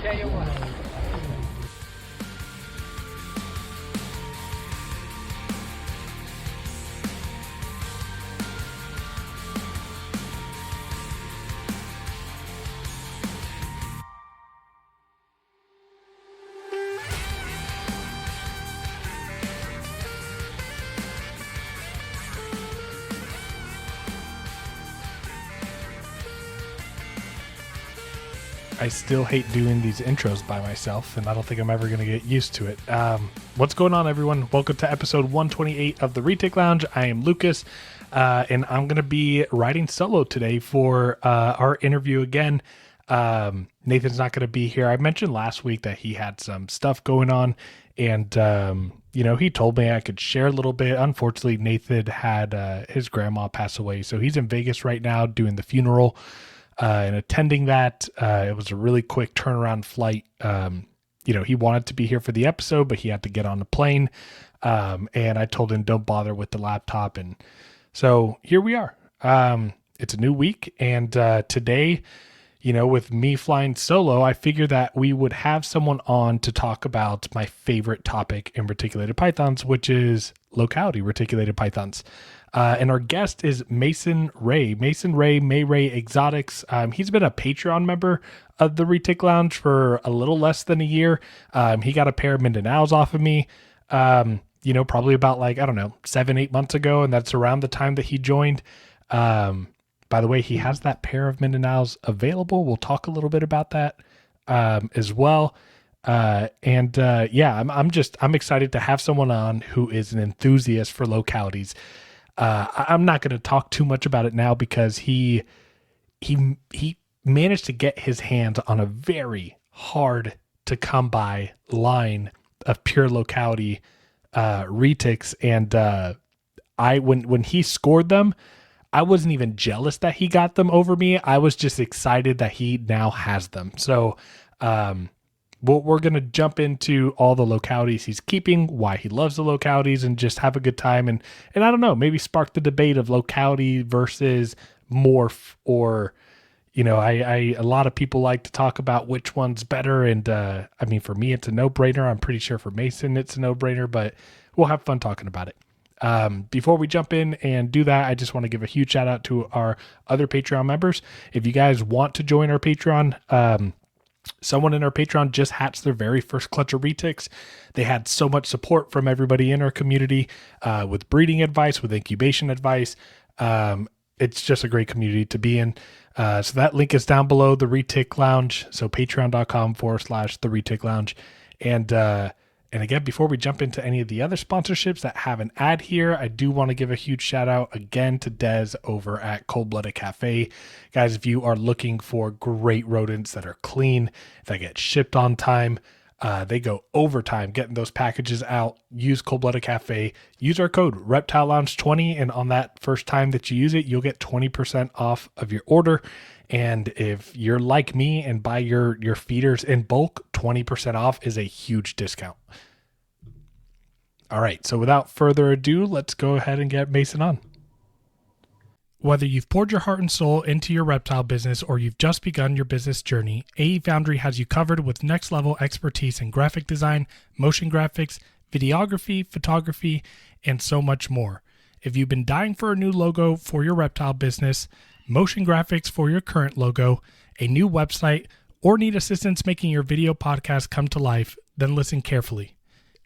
tell you what. I still hate doing these intros by myself, and I don't think I'm ever going to get used to it. What's going on, everyone? Welcome to episode 128 of the Retic Lounge. I am Lucas, and I'm going to be riding solo today for our interview again. Nathan's not going to be here. I mentioned last week that he had some stuff going on, and he told me I could share a little bit. Unfortunately, Nathan had his grandma pass away, so he's in Vegas right now doing the funeral. And attending that, it was a really quick turnaround flight. He wanted to be here for the episode, but he had to get on the plane. And I told him, don't bother with the laptop. And so here we are. It's a new week. And today, with me flying solo, I figured that we would have someone on to talk about my favorite topic in reticulated pythons, which is locality reticulated pythons. And our guest is MayRay. MayRay Exotics. He's been a Patreon member of the Retic Lounge for a little less than a year. He got a pair of Mindanaos off of me, probably about 7-8 months ago. And that's around the time that he joined. By the way, he has that pair of Mindanaos available. We'll talk a little bit about that as well. I'm excited to have someone on who is an enthusiast for localities. I'm not going to talk too much about it now because he managed to get his hands on a very hard to come by line of pure locality retics, and when he scored them, I wasn't even jealous that he got them over me. I was just excited that he now has them. So we're going to jump into all the localities he's keeping, why he loves the localities, and just have a good time. And I don't know, maybe spark the debate of locality versus morph, or, a lot of people like to talk about which one's better. And for me, it's a no-brainer. I'm pretty sure for Mason, it's a no-brainer, but we'll have fun talking about it. Before we jump in and do that, I just want to give a huge shout out to our other Patreon members. If you guys want to join our Patreon, someone in our Patreon just hatched their very first clutch of retics. They had so much support from everybody in our community with breeding advice, with incubation advice. It's just a great community to be in. So that link is down below, the Retic Lounge. So patreon.com/the Retic Lounge. And again, before we jump into any of the other sponsorships that have an ad here, I do want to give a huge shout out again to Des over at Cold-Blooded Cafe. Guys, if you are looking for great rodents that are clean, that get shipped on time, they go overtime getting those packages out, use Cold-Blooded Cafe, use our code Reptile Lounge 20, and on that first time that you use it, you'll get 20% off of your order. And if you're like me and buy your feeders in bulk, 20% off is a huge discount. All right, so without further ado, let's go ahead and get Mason on. Whether you've poured your heart and soul into your reptile business or you've just begun your business journey, AE Foundry has you covered with next-level expertise in graphic design, motion graphics, videography, photography, and so much more. If you've been dying for a new logo for your reptile business, motion graphics for your current logo, a new website, or need assistance making your video podcast come to life, then listen carefully.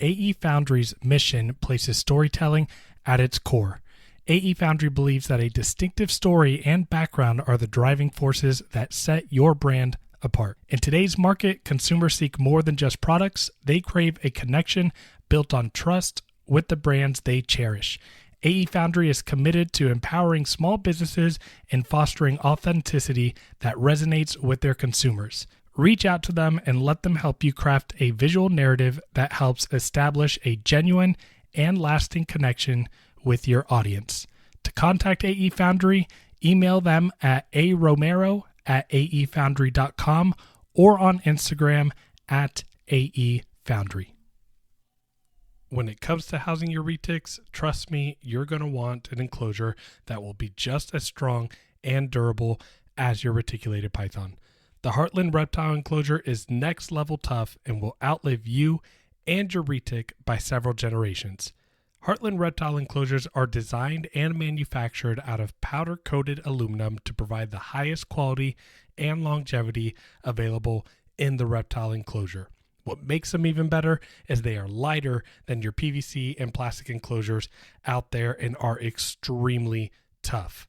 AE Foundry's mission places storytelling at its core. AE Foundry believes that a distinctive story and background are the driving forces that set your brand apart. In today's market, consumers seek more than just products. They crave a connection built on trust with the brands they cherish. AE Foundry is committed to empowering small businesses and fostering authenticity that resonates with their consumers. Reach out to them and let them help you craft a visual narrative that helps establish a genuine and lasting connection with your audience. To contact AE Foundry, email them at aromero@aefoundry.com or on Instagram @AEFoundry. When it comes to housing your retics, trust me, you're going to want an enclosure that will be just as strong and durable as your reticulated python. The Heartland Reptile Enclosure is next level tough and will outlive you and your retic by several generations. Heartland Reptile Enclosures are designed and manufactured out of powder-coated aluminum to provide the highest quality and longevity available in the reptile enclosure. What makes them even better is they are lighter than your PVC and plastic enclosures out there and are extremely tough.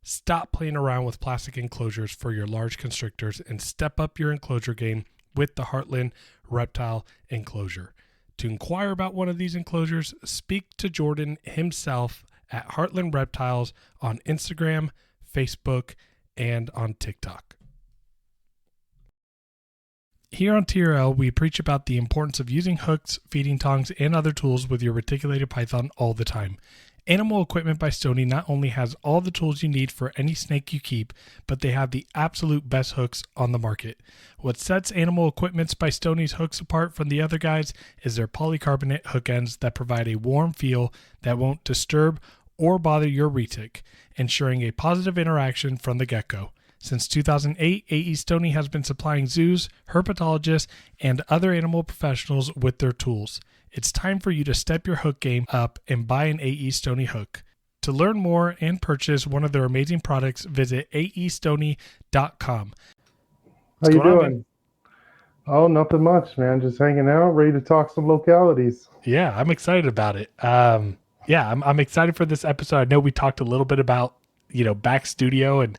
Stop playing around with plastic enclosures for your large constrictors and step up your enclosure game with the Heartland Reptile Enclosure. To inquire about one of these enclosures, speak to Jordan himself at Heartland Reptiles on Instagram, Facebook, and on TikTok. Here on TRL, we preach about the importance of using hooks, feeding tongs, and other tools with your reticulated python all the time. Animal Equipment by Stoney not only has all the tools you need for any snake you keep, but they have the absolute best hooks on the market. What sets Animal Equipment by Stoney's hooks apart from the other guys is their polycarbonate hook ends that provide a warm feel that won't disturb or bother your retic, ensuring a positive interaction from the get-go. Since 2008, AE Stoney has been supplying zoos, herpetologists, and other animal professionals with their tools. It's time for you to step your hook game up and buy an AE Stoney hook. To learn more and purchase one of their amazing products, visit aestoney.com. How you doing? Oh, nothing much, man. Just hanging out, ready to talk some localities. Yeah, I'm excited about it. I'm excited for this episode. I know we talked a little bit about, back studio and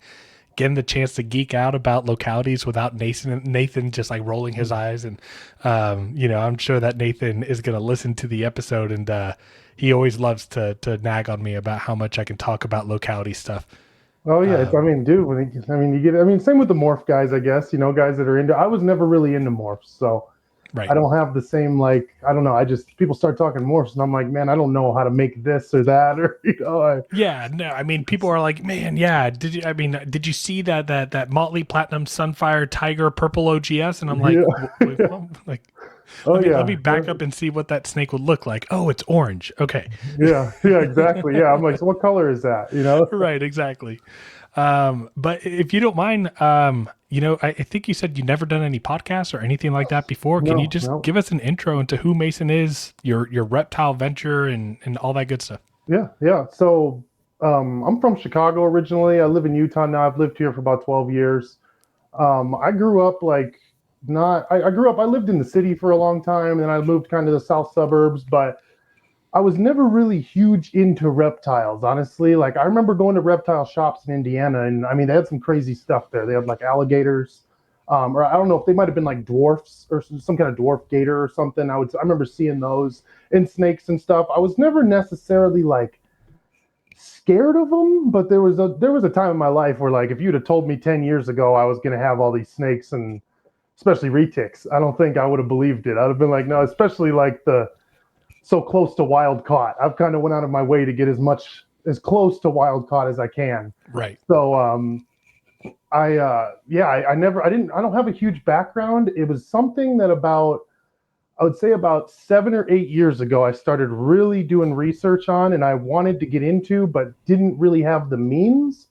getting the chance to geek out about localities without Nathan just like rolling his eyes. And, I'm sure that Nathan is going to listen to the episode, and he always loves to nag on me about how much I can talk about locality stuff. Oh yeah. Same with the morph guys, I guess, guys that are into, I was never really into morphs. So right. I don't have the same, people start talking morphs and I'm like, man, I don't know how to make this or that, or, people are like, man, yeah. Did you see that Motley Platinum Sunfire Tiger Purple OGS? And I'm like, let me back up and see what that snake would look like. Oh, it's orange. Okay. Yeah, exactly. Yeah. I'm like, so what color is that? Right. Exactly. But if you don't mind, I think you said you never done any podcasts or anything like that before. Can you just give us an intro into who Mason is, your reptile venture and all that good stuff? Yeah. So, I'm from Chicago originally. I live in Utah now. I've lived here for about 12 years. I grew up I lived in the city for a long time, and then I moved kind of the south suburbs, but I was never really huge into reptiles, honestly. Like, I remember going to reptile shops in Indiana, and they had some crazy stuff there. They had like alligators, or I don't know if they might have been like dwarfs or some kind of dwarf gator or something. I remember seeing those, and snakes and stuff. I was never necessarily like scared of them, but there was a time in my life where, like, if you'd have told me 10 years ago I was going to have all these snakes, and especially retics, I don't think I would have believed it. I'd have been like, no, especially like so close to wild caught. I've kind of went out of my way to get as close to wild caught as I can. Right. So, I don't have a huge background. It was something that I would say about 7 or 8 years ago, I started really doing research on, and I wanted to get into, but didn't really have the means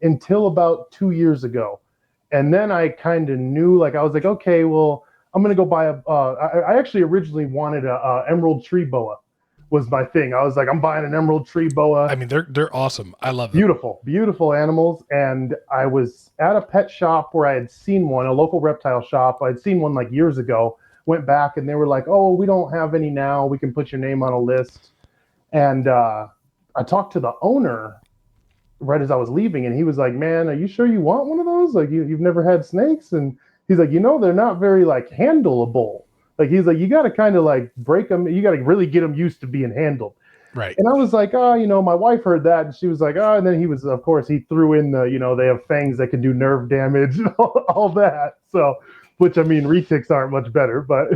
until about 2 years ago. And then I kind of knew, I was like, okay, well, I'm going to go buy I actually originally wanted a emerald tree boa was my thing. I was like, I'm buying an emerald tree boa. They're awesome. I love them. Beautiful animals. And I was at a pet shop where I had seen one, a local reptile shop. I'd seen one like years ago, went back, and they were like, oh, we don't have any now. We can put your name on a list. And I talked to the owner right as I was leaving, and he was like, man, are you sure you want one of those? Like, you've never had snakes? And he's like, they're not very handleable. Like, he's like, you got to kind of break them. You got to really get them used to being handled. Right. And I was like, my wife heard that, and she was like, and then he threw in they have fangs that can do nerve damage and all that. So, which retics aren't much better, but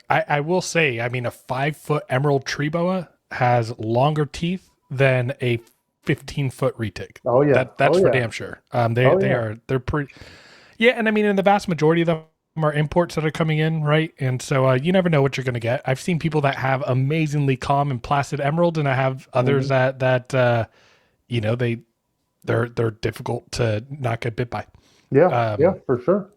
I will say, a 5-foot emerald tree boa has longer teeth than a 15-foot retic. Oh yeah, that's for damn sure. They're pretty. Yeah, and in the vast majority of them are imports that are coming in, right? And so you never know what you're going to get. I've seen people that have amazingly calm and placid emerald, and I have others that they're difficult to not get bit by. Yeah, yeah, for sure.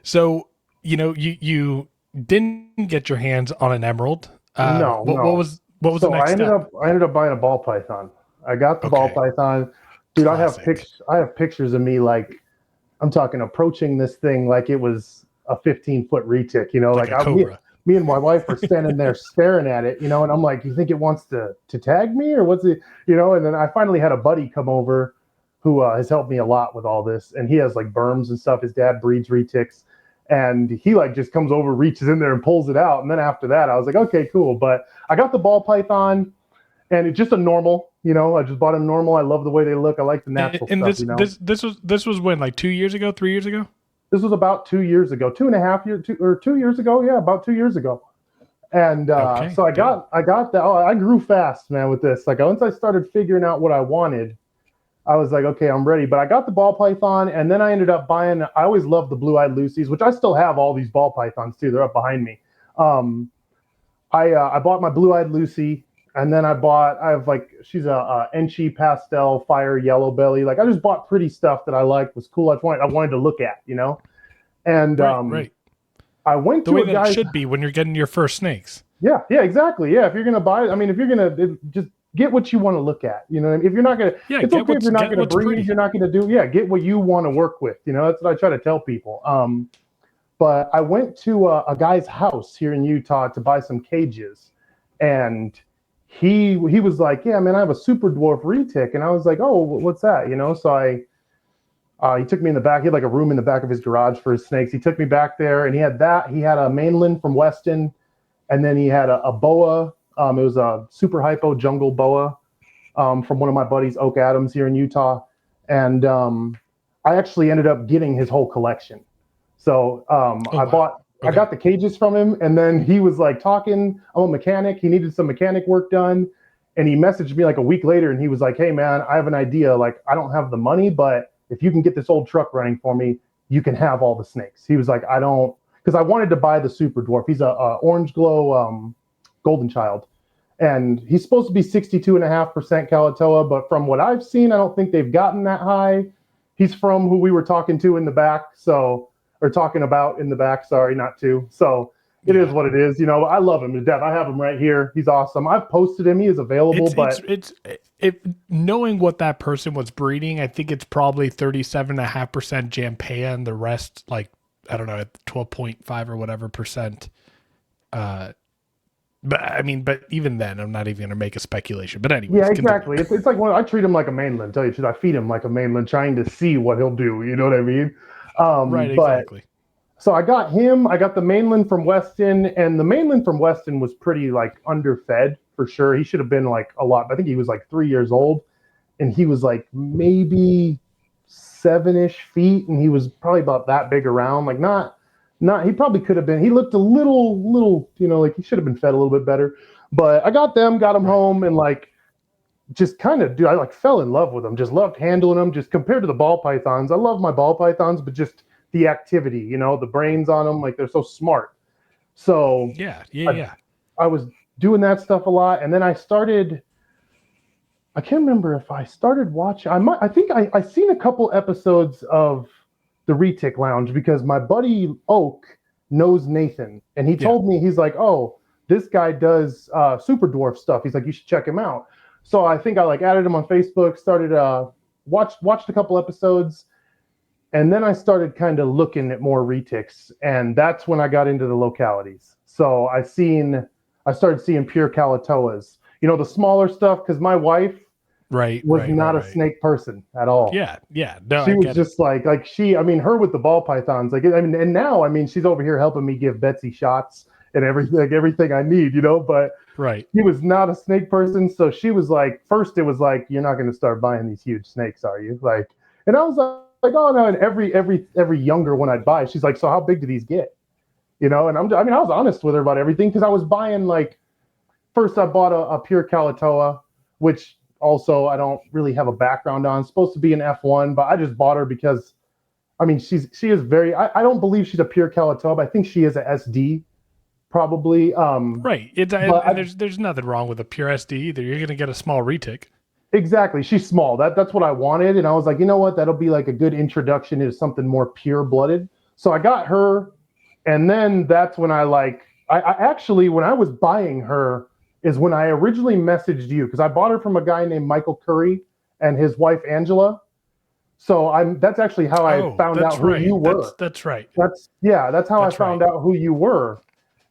So, you didn't get your hands on an emerald. No, no. What was the So next step? I ended up buying a ball python. I got the ball Okay, python. Dude, classic, I have pictures of me like I'm talking approaching this thing like it was a 15-foot retic, like a me, cobra. me and my wife were standing there staring at it, and I'm like, you think it wants to tag me or what's it, and then I finally had a buddy come over who has helped me a lot with all this, and he has like berms and stuff. His dad breeds retics, and he like just comes over, reaches in there and pulls it out. And then after that, I was like, okay, cool. But I got the ball python, and it's just a normal, I just bought a normal. I love the way they look. I like the natural And stuff, this was when, like 2 years ago, 3 years ago. This was about 2 years ago, 2.5 years, 2 years ago. Yeah, about 2 years ago. And Okay, so good. I got that. Oh, I grew fast, man, with this. Like once I started figuring out what I wanted, I was like, okay, I'm ready. But I got the ball python, and then I ended up buying. I always loved the blue-eyed Lucies, which I still have all these ball pythons too. They're up behind me. Um, I bought my blue-eyed Lucy, and then I have like she's a Enchi pastel fire yellow belly. Like I just bought pretty stuff that I liked, was cool. I wanted to look at, And Right. I went The to way a that it guy's. should be when you're getting your first snakes. Yeah, exactly. Yeah, if you're gonna buy, I mean, if you're gonna just get what you want to look at, If you're not gonna, Yeah, it's okay if you're not gonna what's breed. pretty. You're not gonna do. Yeah, get what you want to work with. That's what I try to tell people. But I went to a guy's house here in Utah to buy some cages, and he was like, "Yeah, man, I have a super dwarf retic," and I was like, "Oh, what's that?" So he took me in the back. He had like a room in the back of his garage for his snakes. He took me back there, and he had that. He had a mainland from Weston, and then he had a boa. It was a super hypo jungle boa from one of my buddies, Oak Adams, here in Utah. And I actually ended up getting his whole collection. So Oh wow. I Okay. got the cages from him, and then he was like talking. I'm a mechanic. He needed some mechanic work done, and he messaged me like a week later, and he was like, "Hey man, I have an idea. Like I don't have the money, but if you can get this old truck running for me, you can have all the snakes." He was like, "I don't," because I wanted to buy the super dwarf. He's a orange glow golden child, and he's supposed to be 62.5% Kalatoa, but from what I've seen, I don't think they've gotten that high. He's from who we were talking to in the back, or talking about in the back. Sorry, not to. So it is Yeah. what it is. I love him to death. I have him right here. He's awesome. I've posted him. He is available, but Knowing what that person was breeding, I think it's probably 37.5% Jampea and the rest, like, I don't know, at 12.5 or whatever percent. But even then, I'm not even going to make a speculation. But anyways, yeah, continue. exactly. It's like I treat him like a mainland. Tell you the truth, I feed him like a mainland, trying to see what he'll do. You know what I mean? Right, But exactly. so I got him. I got the mainland from Weston, and the mainland from Weston was pretty like underfed for sure. He should have been like a lot. I think he was like 3 years old, and he was like maybe 7-ish feet, and he was probably about that big around. Like not. He probably could have been. He looked a little, like he should have been fed a little bit better. But I got them, got him Right. home, and like just kind of, dude, I like fell in love with them. Just loved handling them. Just compared to the ball pythons, I love my ball pythons, but just the activity, the brains on them, like they're so smart. So Yeah. I, I was doing that stuff a lot, and then I started. I can't remember if I started watching. I think I seen a couple episodes of the Retic Lounge because my buddy Oak knows Nathan, and he Yeah. told me, he's like, "Oh, this guy does super dwarf stuff." He's like, "You should check him out." So I think I like added him on Facebook, started watched a couple episodes, and then I started kind of looking at more retics, and that's when I got into the localities. So I started seeing pure Kalatoas, the smaller stuff, because my wife Right. was not a Right. snake person at all. Yeah. Yeah. No, She I was get it. just like I mean, her with the ball pythons, like I mean, and now I mean, she's over here helping me give Betsy shots and everything, like everything I need, But Right. he was not a snake person, so she was like, first it was like, "You're not going to start buying these huge snakes, are you?" Like, and I was like, "Oh no!" And every younger one I'd buy, she's like, "So how big do these get?" And I was honest with her about everything because I was buying like, first I bought a pure Kalatoa, which also I don't really have a background on. It's supposed to be an F1, but I just bought her because I mean she is very. I don't believe she's a pure Kalatoa, but I think she is a SD probably. Right. And there's nothing wrong with a pure SD either. You're going to get a small retic. Exactly. She's small. That's what I wanted. And I was like, you know what? That'll be like a good introduction into something more pure blooded. So I got her. And then that's when I actually, when I was buying her, is when I originally messaged you because I bought her from a guy named Michael Curry and his wife Angela. So that's actually how I Oh, found out that's who right. you were. That's right. That's how I That's found right. out who you were.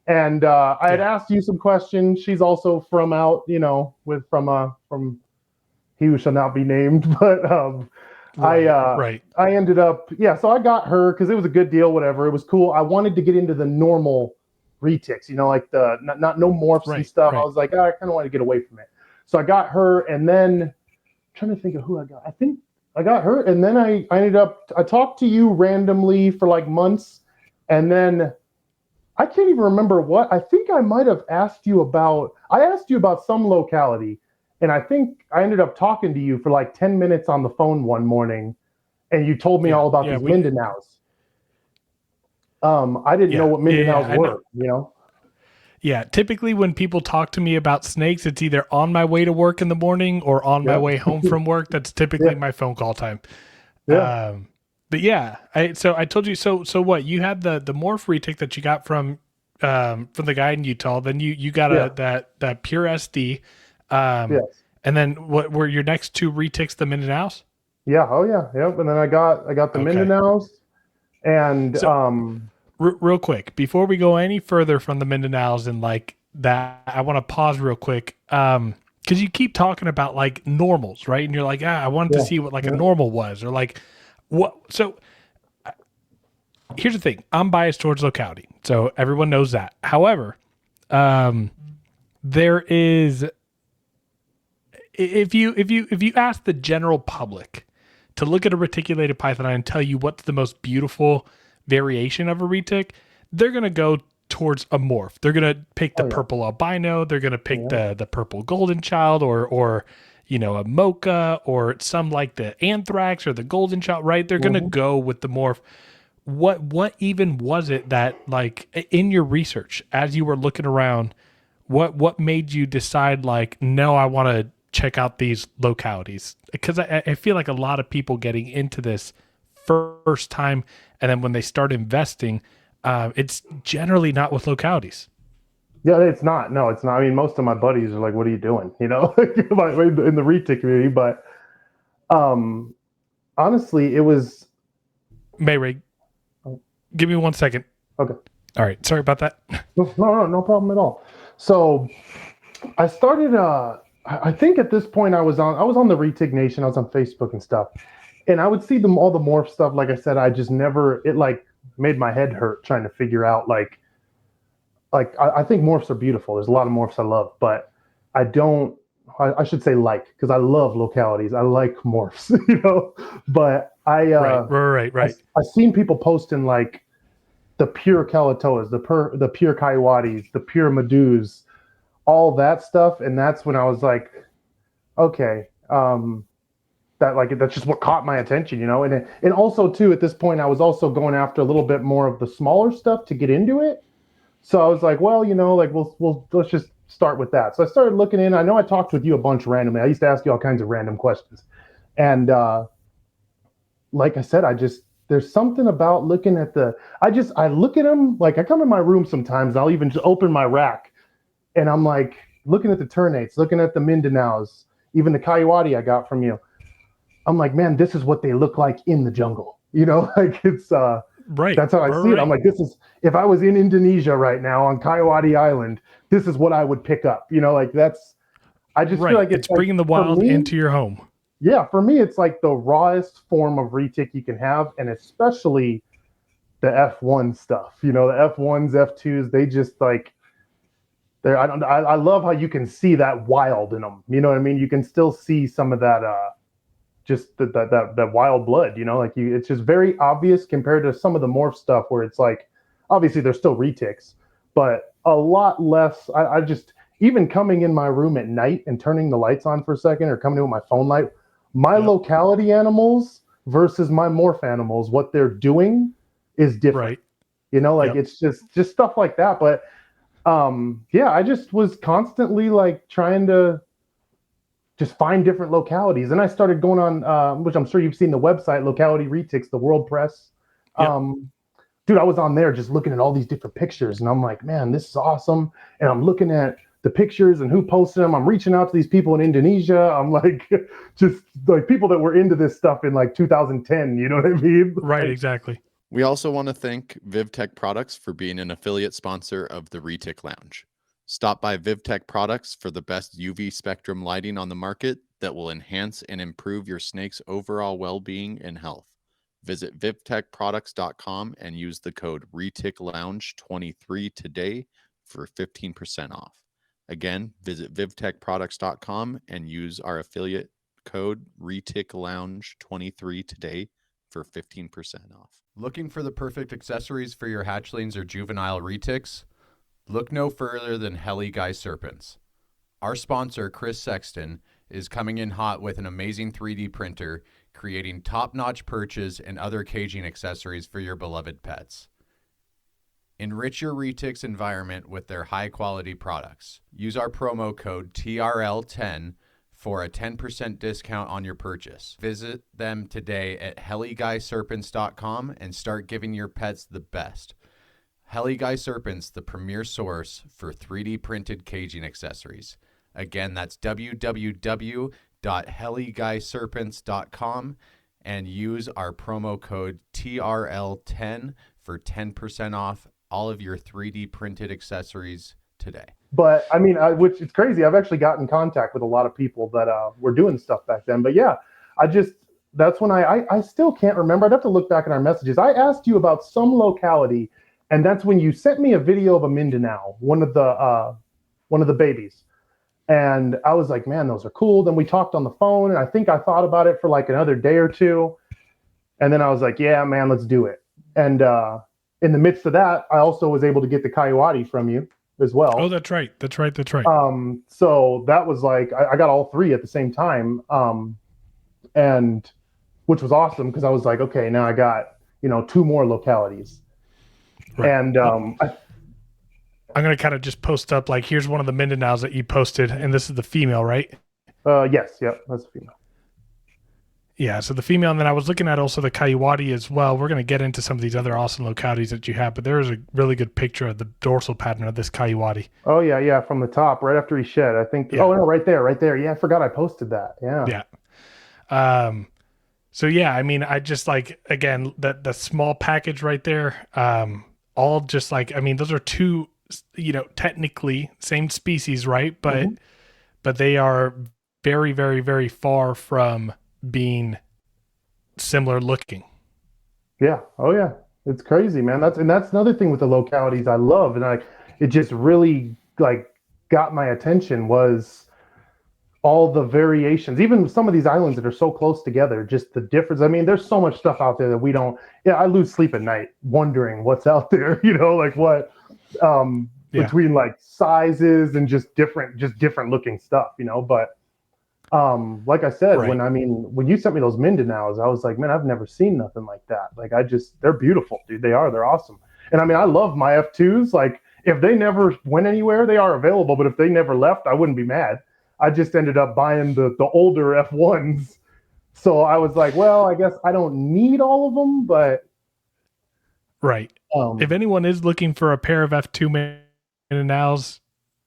And I had Yeah. asked you some questions. She's also from out, from he who shall not be named, but I Right. uh, Right. I ended up so I got her because it was a good deal, whatever. It was cool. I wanted to get into the normal retics, like the not no morphs and Right. stuff. I Right. was like, I kind of want to get away from it. So I got her, and then I'm trying to think of who I got. I think I got her, and then I ended up I talked to you randomly for like months, and then I can't even remember what. I think I might have asked you about. I asked you about some locality, and I think I ended up talking to you for like 10 minutes on the phone one morning, and you told me Yeah. all about Yeah. these Mindanaos. I didn't know Yeah. what Yeah. Yeah. Mindanaos I know. were. Yeah. Typically, when people talk to me about snakes, it's either on my way to work in the morning or on my Yep. way home from work. That's typically Yeah. my phone call time. Yeah. But yeah, so I told you so what you had the morph retic that you got from the guy in Utah. Then you got Yeah. that pure SD, um, Yes. and then what were your next two retics the Mindanao? Yeah. Oh yeah. Yep. And then I got the Okay, Mindanaos, and so real quick before we go any further from the Mindanaos and like that, I want to pause real quick. Because you keep talking about like normals, right? And you're like, I wanted to yeah. see what like a Yeah. normal was, or like what. So here's the thing: I'm biased towards locality, so everyone knows that. However, um, there is if you ask the general public to look at a reticulated python and tell you what's the most beautiful variation of a retic, they're gonna go towards a morph. They're gonna pick the Oh yeah. purple albino. They're gonna pick Yeah. the purple golden child, or a mocha, or some like the anthrax or the golden child. Right? They're gonna Hmm. go with the morph. What even was it that, like, in your research as you were looking around, what made you decide, like, no, I want to check out these localities? Because I feel like a lot of people getting into this first time, and then when they start investing, it's generally not with localities. Yeah, it's not. No, it's not. I mean, most of my buddies are like, "What are you doing?" In the retic community. But um, honestly, it was MayRay, oh, give me 1 second. okay. All right, sorry about that. No problem at all. So I started. I think at this point I was on the Retic Nation. I was on Facebook and stuff, and I would see them all the morph stuff. Like I said, I just never. It like made my head hurt trying to figure out I think morphs are beautiful. There's a lot of morphs I love, but I don't. I should say because I love localities. I like morphs, But Right, right, I right. I seen people posting like the pure Kalatoas, the pure Kaiwatis, the pure Medus, all that stuff, and that's when I was like, okay, that's just what caught my attention. And also too at this point I was also going after a little bit more of the smaller stuff to get into it. So I was like, well, like we'll let's just start with that. So I started looking in. I know I talked with you a bunch randomly. I used to ask you all kinds of random questions, and like I said, there's something about looking at I look at them like I come in my room sometimes. I'll even just open my rack, and I'm like looking at the ternates, looking at the Mindanaos, even the Kaiwati I got from you. I'm like, man, this is what they look like in the jungle. Like it's Right, that's how I see it. I'm right, like, this is if I was in Indonesia right now on Kaiwati Island, this is what I would pick up. Like that's I just feel right. like it's It's like bringing the for wild me, into your home. yeah, for me it's like the rawest form of retic you can have, and especially the F1 stuff. The F1s, F2s, they just like they're I love how you can see that wild in them. You know what I mean? You can still see some of that just that wild blood, like it's just very obvious compared to some of the morph stuff where it's like obviously they're still retics, but a lot less. I just even coming in my room at night and turning the lights on for a second or coming in with my phone light, my Yep. locality animals versus my morph animals, what they're doing is different. Right. Like Yep. it's just stuff like that. But yeah, I just was constantly like trying to just find different localities. And I started going on, which I'm sure you've seen the website, Locality Retics, the World Press. Yep. Dude, I was on there just looking at all these different pictures, and I'm like, man, this is awesome. And I'm looking at the pictures and who posted them. I'm reaching out to these people in Indonesia. I'm like, just like people that were into this stuff in like 2010. You know what I mean? Right, Like, exactly. We also want to thank VivTech Products for being an affiliate sponsor of the Retic Lounge. Stop by VivTech Products for the best UV spectrum lighting on the market that will enhance and improve your snake's overall well-being and health. Visit vivtechproducts.com and use the code ReticLounge23 today for 15% off. Again, visit vivtechproducts.com and use our affiliate code ReticLounge23 today for 15% off. Looking for the perfect accessories for your hatchlings or juvenile retics? Look no further than Heli Guy Serpents. Our sponsor, Chris Sexton, is coming in hot with an amazing 3D printer, creating top-notch perches and other caging accessories for your beloved pets. Enrich your retics environment with their high-quality products. Use our promo code TRL10 for a 10% discount on your purchase. Visit them today at heliguyserpents.com and start giving your pets the best. Heli Guy Serpents, the premier source for 3D printed caging accessories. Again, that's www.heliguyserpents.com and use our promo code TRL10 for 10% off all of your 3D printed accessories today. But I mean, which it's crazy. I've actually got in contact with a lot of people that were doing stuff back then. But yeah, that's when I still can't remember. I'd have to look back in our messages. I asked you about some locality, and that's when you sent me a video of a Mindanao, one of the babies. And I was like, man, those are cool. Then we talked on the phone, and I think I thought about it for like another day or two. And then I was like, yeah, man, let's do it. And in the midst of that, I also was able to get the Coyote from you as well. Oh, that's right. So that was like, I got all three at the same time. And which was awesome because I was like, okay, now I got, two more localities. Right. And I'm going to kind of just post up, like, here's one of the Mindanaos that you posted, and this is the female, right? Yes. Yep. That's the female. Yeah. So the female, and then I was looking at also the Coyote as well. We're going to get into some of these other awesome localities that you have, but there is a really good picture of the dorsal pattern of this Coyote. Oh yeah. Yeah. From the top, right after he shed, I think. Yeah. Oh no, right there. Yeah. I forgot I posted that. Yeah. Yeah. So yeah, I mean, I just like, again, the small package right there, all just like, I mean, those are two, technically same species, right? But but they are very, very, very far from being similar looking. Yeah. Oh yeah. It's crazy, man. That's another thing with the localities I love, and it just really got my attention was all the variations, even some of these islands that are so close together, just the difference. I mean, there's so much stuff out there that we don't, I lose sleep at night wondering what's out there, what, between like sizes and just different looking stuff, but, like I said, right. when you sent me those Mindanaos, I was like, man, I've never seen nothing like that. They're beautiful, dude. They're awesome. And I mean, I love my F2s. Like if they never went anywhere, they are available, but if they never left, I wouldn't be mad. I just ended up buying the older F1s. So I was like, well, I guess I don't need all of them, but. Right. If anyone is looking for a pair of F2 Mindanaos,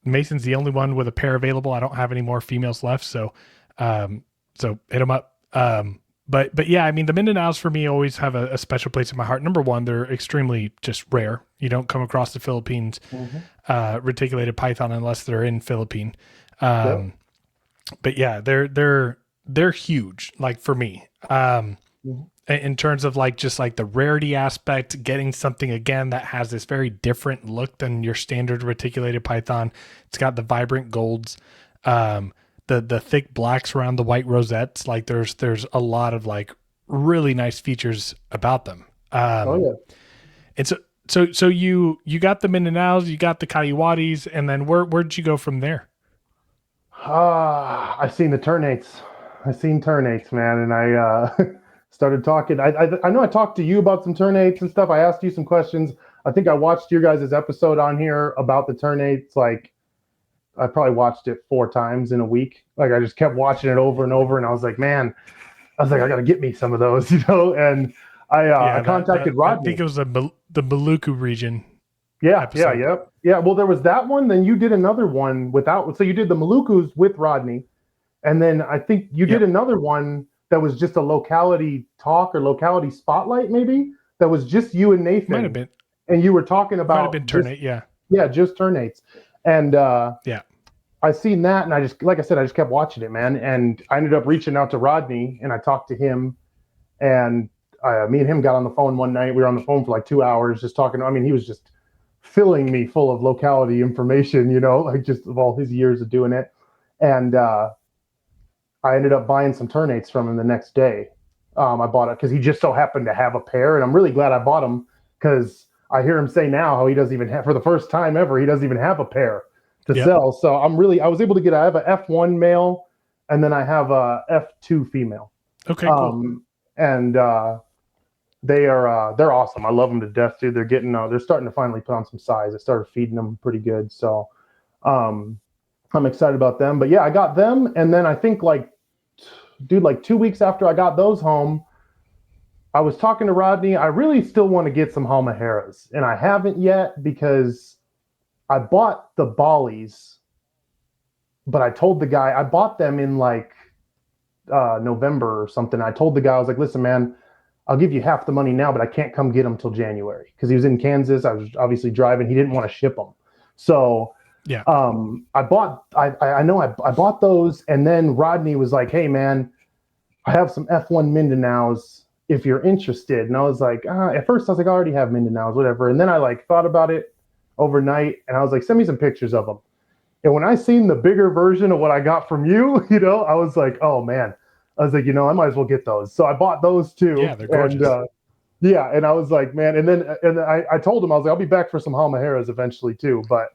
Mason's the only one with a pair available. I don't have any more females left. So hit them up. But yeah, I mean, the Mindanaos for me always have a special place in my heart. Number one, they're extremely just rare. You don't come across the Philippines reticulated python unless they're in Philippine. But yeah, they're huge, like for me, in terms of just like the rarity aspect, getting something again that has this very different look than your standard reticulated python. It's got the vibrant golds, the thick blacks around the white rosettes. Like there's a lot of really nice features about them. And so you got the Mindanaos, you got the Coyotes, and then where'd you go from there? I seen the ternates. Man, and I started talking. I know I talked to you about some ternates and stuff. I asked you some questions. I think I watched your guys' episode on here about the ternates. I probably watched it 4 times in a week. Like I just kept watching it over and over, and I was like, man, I got to get me some of those, you know. And I contacted I Rodney. think it was the Maluku region. Yeah, episode. yeah. Well, there was that one. Then you did another one without. So you did the Malukus with Rodney, and then I think you did another one that was just a locality talk or locality spotlight, maybe that was just you and Nathan. Might have been. And you were talking about might have been ternate. just ternates. And I seen that, and I just, like I said, I just kept watching it, man. And I ended up reaching out to Rodney, and I talked to him, and me and him got on the phone one night. We were on the phone for like 2 hours just talking. I mean, he was just filling me full of locality information, you know, like just of all his years of doing it. And I ended up buying some ternates from him the next day. I bought it because he just so happened to have a pair, and I'm really glad I bought them because I hear him say now how he doesn't even have, for the first time ever, he doesn't even have a pair to sell. So I was able to get, I have a F1 male, and then I have a F2 female. Okay, cool. And they're awesome. I love them to death, dude. They're starting to finally put on some size. I started feeding them pretty good. So I'm excited about them. But yeah, I got them. And then I think like 2 weeks after I got those home, I was talking to Rodney. I really still want to get some Halmaheras, and I haven't yet because I bought the Balis, but I told the guy I bought them in like November or something. I told the guy, I was like, listen, man, I'll give you half the money now, but I can't come get them till January because he was in Kansas. I was obviously driving. He didn't want to ship them. So I bought those, and then Rodney was like, hey, man, I have some F1 Mindanaos if you're interested. And I was like, at first I was like, I already have Mindanaos, whatever. And then I like thought about it overnight, and I was like, send me some pictures of them. And when I seen the bigger version of what I got from you, you know, I was like, oh man, I was like, you know, I might as well get those. So I bought those too. Yeah, they're gorgeous. And and I was like, man, and then I told him, I was like, I'll be back for some Halmaheras eventually too. But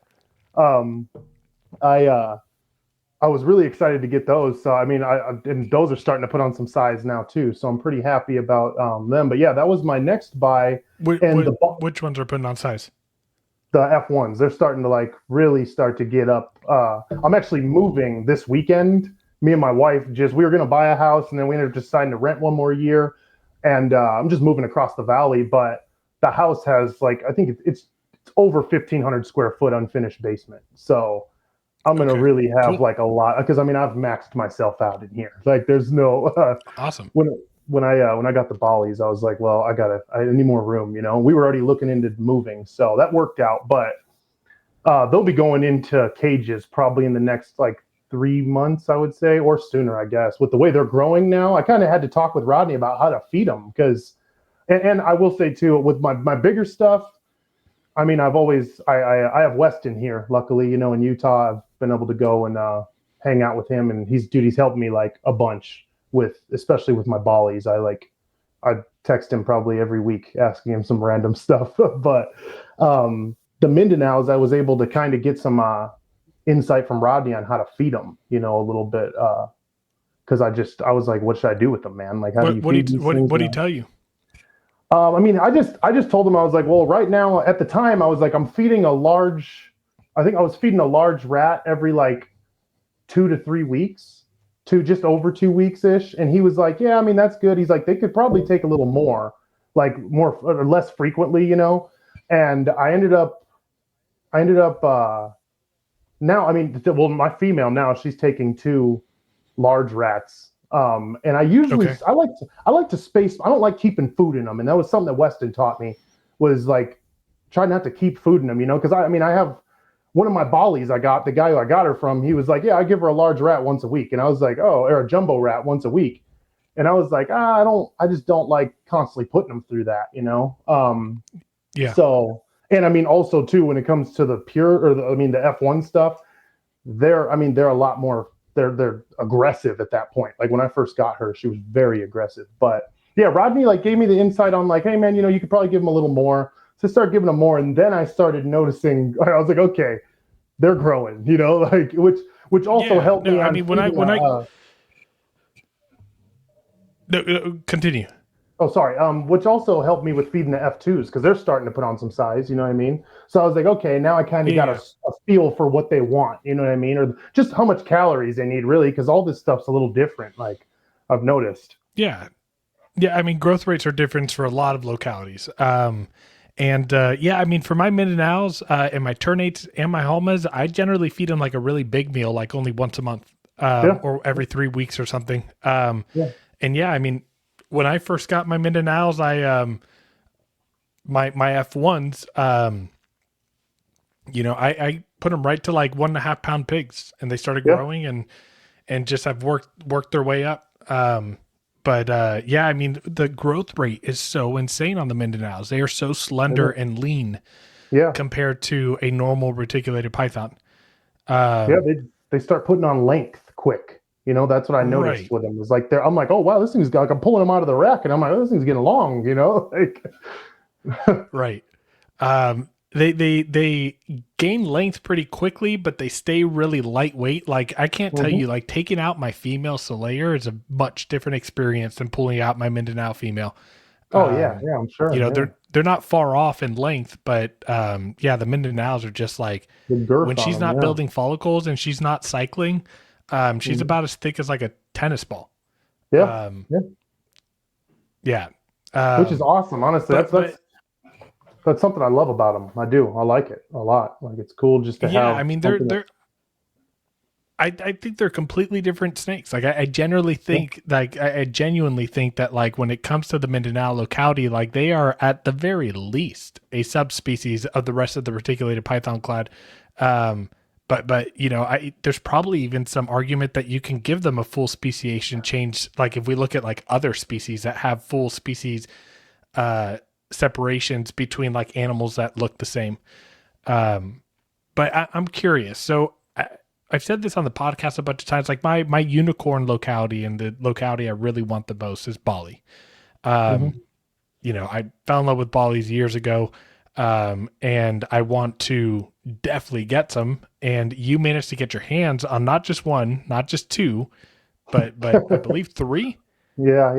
I was really excited to get those. So I mean, and those are starting to put on some size now too. So I'm pretty happy about them. But yeah, that was my next buy. Which ones are putting on size? The F1s, they're starting to like really start to get up. I'm actually moving this weekend. Me and my wife we were going to buy a house, and then we ended up deciding to rent one more year. And I'm just moving across the valley, but the house has like, I think it's over 1,500 square foot unfinished basement. So I'm going to really have like a lot, because I mean, I've maxed myself out in here. Like there's no, awesome. When I got the Balis, I was like, well, I need more room, you know. We were already looking into moving, so that worked out. But they'll be going into cages probably in the next like 3 months, I would say, or sooner, I guess. With the way they're growing now, I kind of had to talk with Rodney about how to feed them, because, and I will say too, with my bigger stuff, I mean, I have Weston here, luckily, you know, in Utah. I've been able to go and hang out with him, and he's helped me like a bunch especially with my Balis. I text him probably every week asking him some random stuff. But the Mindanaos, I was able to kind of get some insight from Rodney on how to feed them, you know, a little bit. Because I was like, what should I do with them, man? Like, how do you feed these things? What did he tell you? I mean, I just told him, I was like, well, right now at the time I was like, I was feeding a large rat every like 2 to 3 weeks. To just over 2 weeks ish. And he was like, yeah, I mean, that's good. He's like, they could probably take a little more, like more or less frequently, you know? And I ended up now, I mean, well, my female now, she's taking 2 large rats. And I usually, I like to space, I don't like keeping food in them. And that was something that Weston taught me, was like, try not to keep food in them, you know? Cause I mean, I have one of my Balis the guy who I got her from, he was like, yeah, I give her a large rat once a week. And I was like, oh, or a jumbo rat once a week. And I was like, I just don't like constantly putting them through that, you know? Yeah. So, and I mean, also too, when it comes to the the F1 stuff, they're a lot more, they're aggressive at that point. Like when I first got her, she was very aggressive. But yeah, Rodney like gave me the insight on like, hey man, you know, you could probably give them a little more. So start giving them more, and then I started noticing. I was like, okay, they're growing, you know, like which also helped me. Continue. Oh, sorry. Which also helped me with feeding the F2s because they're starting to put on some size. You know what I mean? So I was like, okay, now I kind of got a feel for what they want. You know what I mean? Or just how much calories they need, really, because all this stuff's a little different. Like I've noticed. Yeah. Yeah. I mean, growth rates are different for a lot of localities. Yeah, I mean, for my Mindanaos and my Ternates and my Halmas, I generally feed them like a really big meal, like only once a month or every 3 weeks or something. And yeah, I mean, when I first got my Mindanaos, my F1s, I put them right to like 1.5 pound pigs, and they started growing and just have worked their way up. Yeah, I mean, the growth rate is so insane on the Mindanaos. They are so slender and lean compared to a normal reticulated python. They start putting on length quick. You know, that's what I noticed with them. It's like I'm like, oh wow, this thing's got, like, I'm pulling them out of the rack, and I'm like, oh, this thing's getting long. You know, like right. They gain length pretty quickly, but they stay really lightweight. Like I can't tell you, like taking out my female Solayer is a much different experience than pulling out my Mindanao female. I'm sure. You know, they're not far off in length, but the Mindanaos are just like when she's not building follicles and she's not cycling, she's about as thick as like a tennis ball. Which is awesome. Honestly, that's something I love about them. I do. I like it a lot. Like it's cool just to have. Yeah, I mean I think they're completely different snakes. Like I genuinely think that like when it comes to the Mindanao locality, like they are at the very least a subspecies of the rest of the reticulated python clade. But you know, there's probably even some argument that you can give them a full speciation change. Like if we look at like other species that have full species separations between like animals that look the same. But I'm curious. So I've said this on the podcast a bunch of times. Like my unicorn locality and the locality I really want the most is Bali. You know, I fell in love with Bali's years ago. And I want to definitely get some. And you managed to get your hands on not just one, not just two, but I believe 3. Yeah. I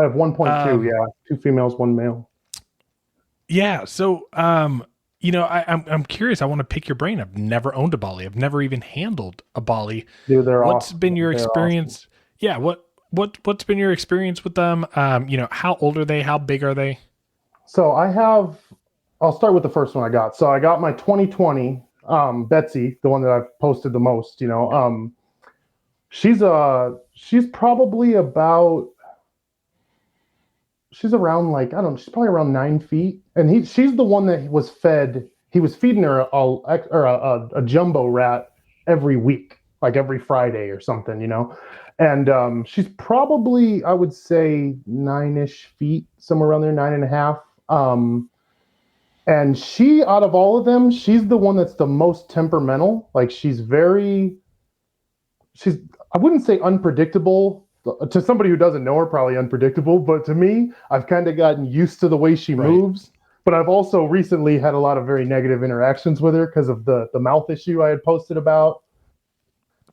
have 1.2. 2 females, 1 male. Yeah. So, you know, I'm curious. I want to pick your brain. I've never owned a Bali. I've never even handled a Bali. Dude, What's been your experience? Awesome. Yeah. What's been your experience with them? You know, how old are they? How big are they? So I'll start with the first one I got. So I got my 2020 Betsy, the one that I've posted the most. You know, she's probably about. She's around like, I don't know, she's probably around 9 feet. And she's the one that was fed, he was feeding her a jumbo rat every week, like every Friday or something, you know? And she's probably, I would say 9-ish feet, somewhere around there, 9.5. And she, out of all of them, she's the one that's the most temperamental. Like I wouldn't say unpredictable. To somebody who doesn't know her, probably unpredictable, but to me, I've kind of gotten used to the way she moves. But I've also recently had a lot of very negative interactions with her because of the mouth issue I had posted about.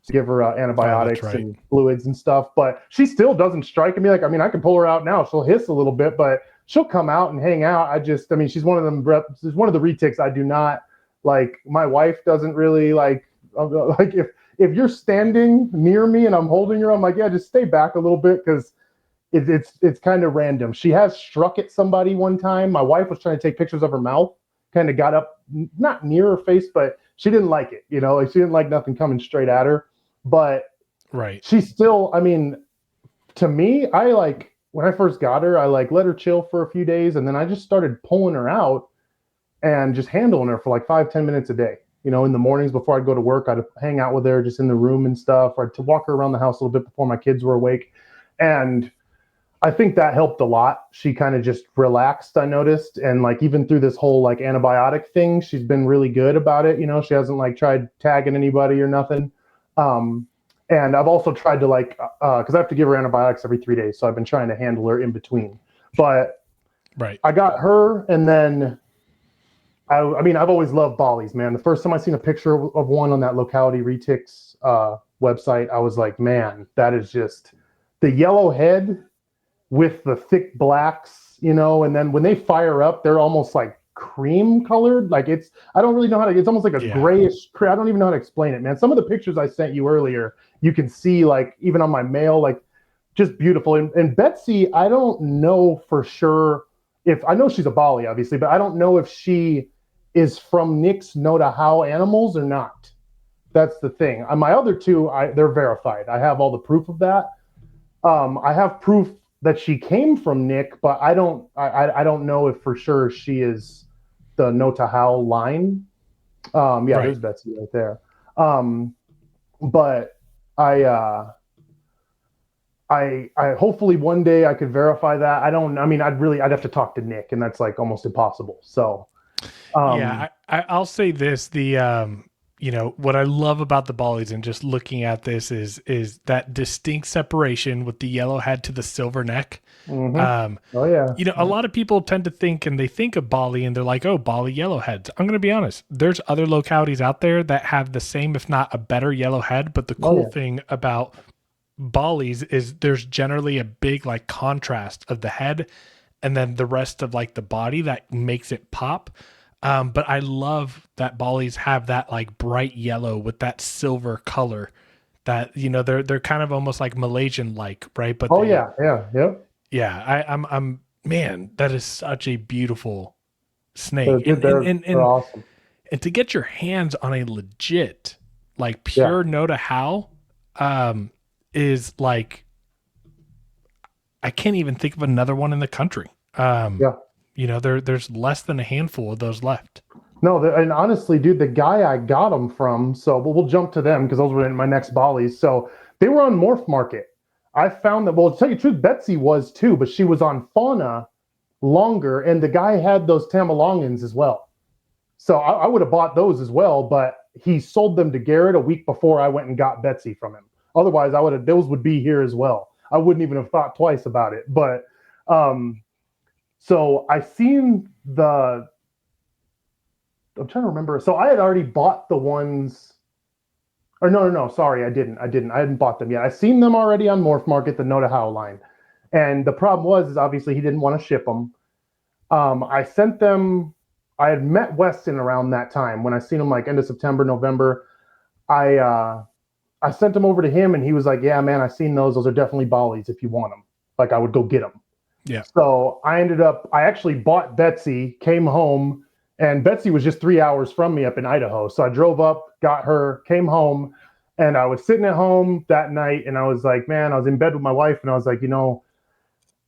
To give her antibiotics and fluids and stuff, but she still doesn't strike me. Like, I mean, I can pull her out now. She'll hiss a little bit, but she'll come out and hang out. She's one of them. She's one of the retics I do not like. My wife doesn't really like if you're standing near me and I'm holding her, I'm like, yeah, just stay back a little bit because it's kind of random. She has struck at somebody one time. My wife was trying to take pictures of her mouth, kind of got up, not near her face, but she didn't like it. You know, like she didn't like nothing coming straight at her. But she still, I mean, to me, when I first got her, I like let her chill for a few days, and then I just started pulling her out and just handling her for like 5-10 minutes a day. You know, in the mornings before I'd go to work, I'd hang out with her just in the room and stuff, or to walk her around the house a little bit before my kids were awake. And I think that helped a lot. She kind of just relaxed, I noticed. And like, even through this whole like antibiotic thing, she's been really good about it. You know, she hasn't like tried tagging anybody or nothing. And I've also tried to like, cause I have to give her antibiotics every 3 days. So I've been trying to handle her in between, but I got her. And then I mean, I've always loved Balis, man. The first time I seen a picture of one on that Locality Retics website, I was like, man, that is just the yellow head with the thick blacks, you know, and then when they fire up, they're almost like cream colored. Like I don't really know how to, it's almost like a grayish, I don't even know how to explain it, man. Some of the pictures I sent you earlier, you can see like even on my mail, like just beautiful. And Betsy, I don't know for sure I know she's a Bali, obviously, but I don't know if she is from Nick's Know to How animals or not. That's the thing. On my other two, they're verified. I have all the proof of that. I have proof that she came from Nick, but I don't know if for sure she is the Know to How line. There's Betsy right there. But I hopefully one day I could verify that. I'd have to talk to Nick, and that's like almost impossible. So I'll say this, what I love about the Balis and just looking at this is that distinct separation with the yellow head to the silver neck. Mm-hmm. A lot of people tend to think, and they think of Bali and they're like, oh, Bali yellowheads. I'm going to be honest. There's other localities out there that have the same, if not a better yellow head. But the cool thing about Balis is there's generally a big like contrast of the head and then the rest of like the body that makes it pop. But I love that Balis have that like bright yellow with that silver color that, they're kind of almost like Malaysian like, right? But I'm man, that is such a beautiful snake. They're awesome. And to get your hands on a legit, like pure Know to How, is like, I can't even think of another one in the country. There's less than a handful of those left. No, and honestly, dude, the guy I got them from, we'll jump to them because those were in my next Balis. So they were on Morph Market. I found that, well, to tell you the truth, Betsy was too, but she was on Fauna longer, and the guy had those Tamalongans as well. So I would have bought those as well, but he sold them to Garrett a week before I went and got Betsy from him. Otherwise, those would be here as well. I wouldn't even have thought twice about it. But so I seen I'm trying to remember. So I had already bought the ones. Or no, sorry, I didn't. I hadn't bought them yet. I seen them already on Morph Market, the Know to How line. And the problem is obviously he didn't want to ship them. I sent them. I had met Weston around that time when I seen him like end of September, November. I sent them over to him, and he was like, "Yeah, man, I seen those. Those are definitely Balis if you want them." Like I would go get them. Yeah. So I actually bought Betsy, came home, and Betsy was just 3 hours from me up in Idaho. So I drove up, got her, came home, and I was sitting at home that night, and I was like, man, I was in bed with my wife, and I was like,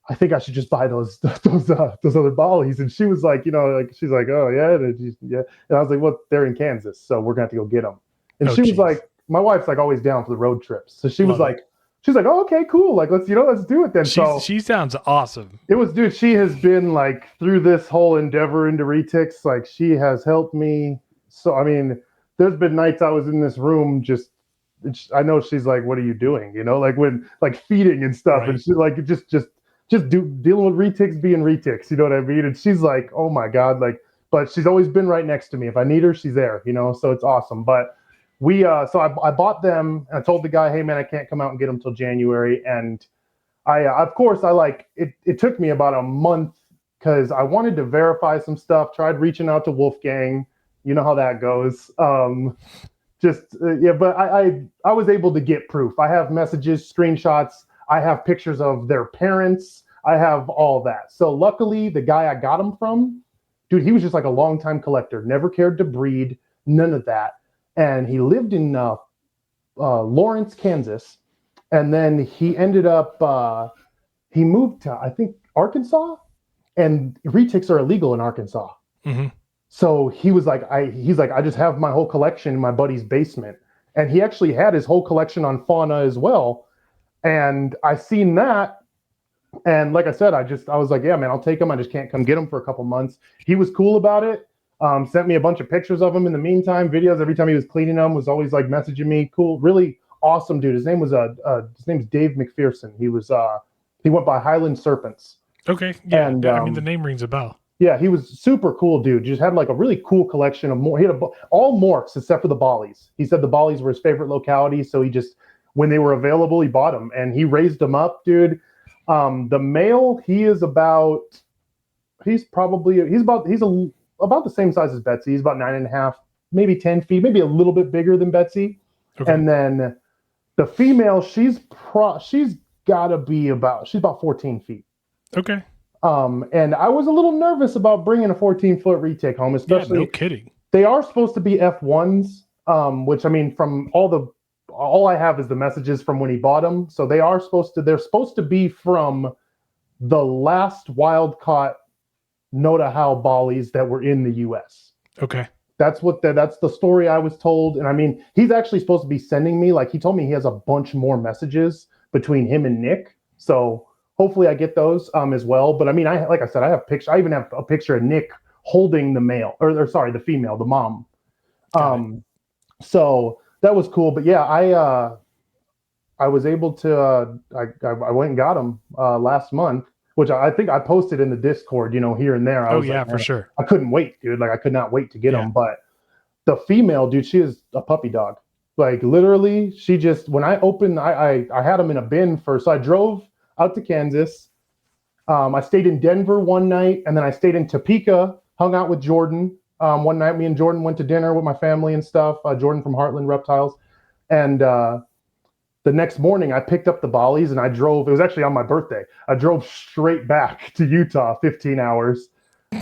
I think I should just buy those other Balis. And she was like, she's like, oh yeah, yeah. And I was like, well, they're in Kansas, so we're gonna have to go get them. And she was like, my wife's like always down for the road trips, so she was like, she's like, oh, okay, cool. Like, let's do it then. She sounds awesome. It was, dude, she has been like through this whole endeavor into retics. Like she has helped me. So, I mean, there's been nights I was in this room I know she's like, what are you doing? Like when like feeding and stuff. Right. And she's like, just dealing with retics being retics. You know what I mean? And she's like, oh my God. Like, but she's always been right next to me. If I need her, she's there, so it's awesome. But I bought them, and I told the guy, hey man, I can't come out and get them till January. And it took me about a month because I wanted to verify some stuff, tried reaching out to Wolfgang, you know how that goes. But I was able to get proof. I have messages, screenshots, I have pictures of their parents, I have all that. So luckily the guy I got them from, dude, he was just like a longtime collector, never cared to breed, none of that. And he lived in Lawrence, Kansas. And then he ended up, he moved to, I think, Arkansas. And retics are illegal in Arkansas. Mm-hmm. So he was like, I just have my whole collection in my buddy's basement. And he actually had his whole collection on fauna as well. And I seen that. And like I said, I was like, yeah, man, I'll take them. I just can't come get them for a couple months. He was cool about it. Sent me a bunch of pictures of him in the meantime, videos. Every time he was cleaning them, was always like messaging me. Cool, really awesome dude. His name's Dave McPherson. He went by Highland Serpents. Okay, yeah. And, I mean, the name rings a bell. Yeah, he was super cool dude. Just had like a really cool collection of more. He had all morphs except for the Balis. He said the Balis were his favorite locality, so he just, when they were available, he bought them and he raised them up, dude. The male, he's about the same size as Betsy. He's about 9.5, maybe 10 feet, maybe a little bit bigger than Betsy. Okay. And then the female, she's about 14 feet. Okay. And I was a little nervous about bringing a 14-foot retic home, especially. Yeah, no kidding. They are supposed to be F1s, which I mean, from all I have is the messages from when he bought them. So they're supposed to be from the last wild caught Know-to-How Balis that were in the U.S. Okay. That's the story I was told. And I mean, he's actually supposed to be sending me, like he told me he has a bunch more messages between him and Nick. So hopefully I get those as well. But I mean, like I said, I have pictures. I even have a picture of Nick holding the male, or sorry, the female, the mom. So that was cool. But yeah, I was able to, I went and got him last month, which I think I posted in the Discord, here and there. Oh yeah, for sure. I couldn't wait, dude. Like I could not wait to get him. But the female, dude, she is a puppy dog. Like literally, she just, when I opened, I had him in a bin first. So I drove out to Kansas. I stayed in Denver one night, and then I stayed in Topeka, hung out with Jordan. One night, me and Jordan went to dinner with my family and stuff. Jordan from Heartland Reptiles. And the next morning, I picked up the Balis and I drove. It was actually on my birthday. I drove straight back to Utah, 15 hours. Hey,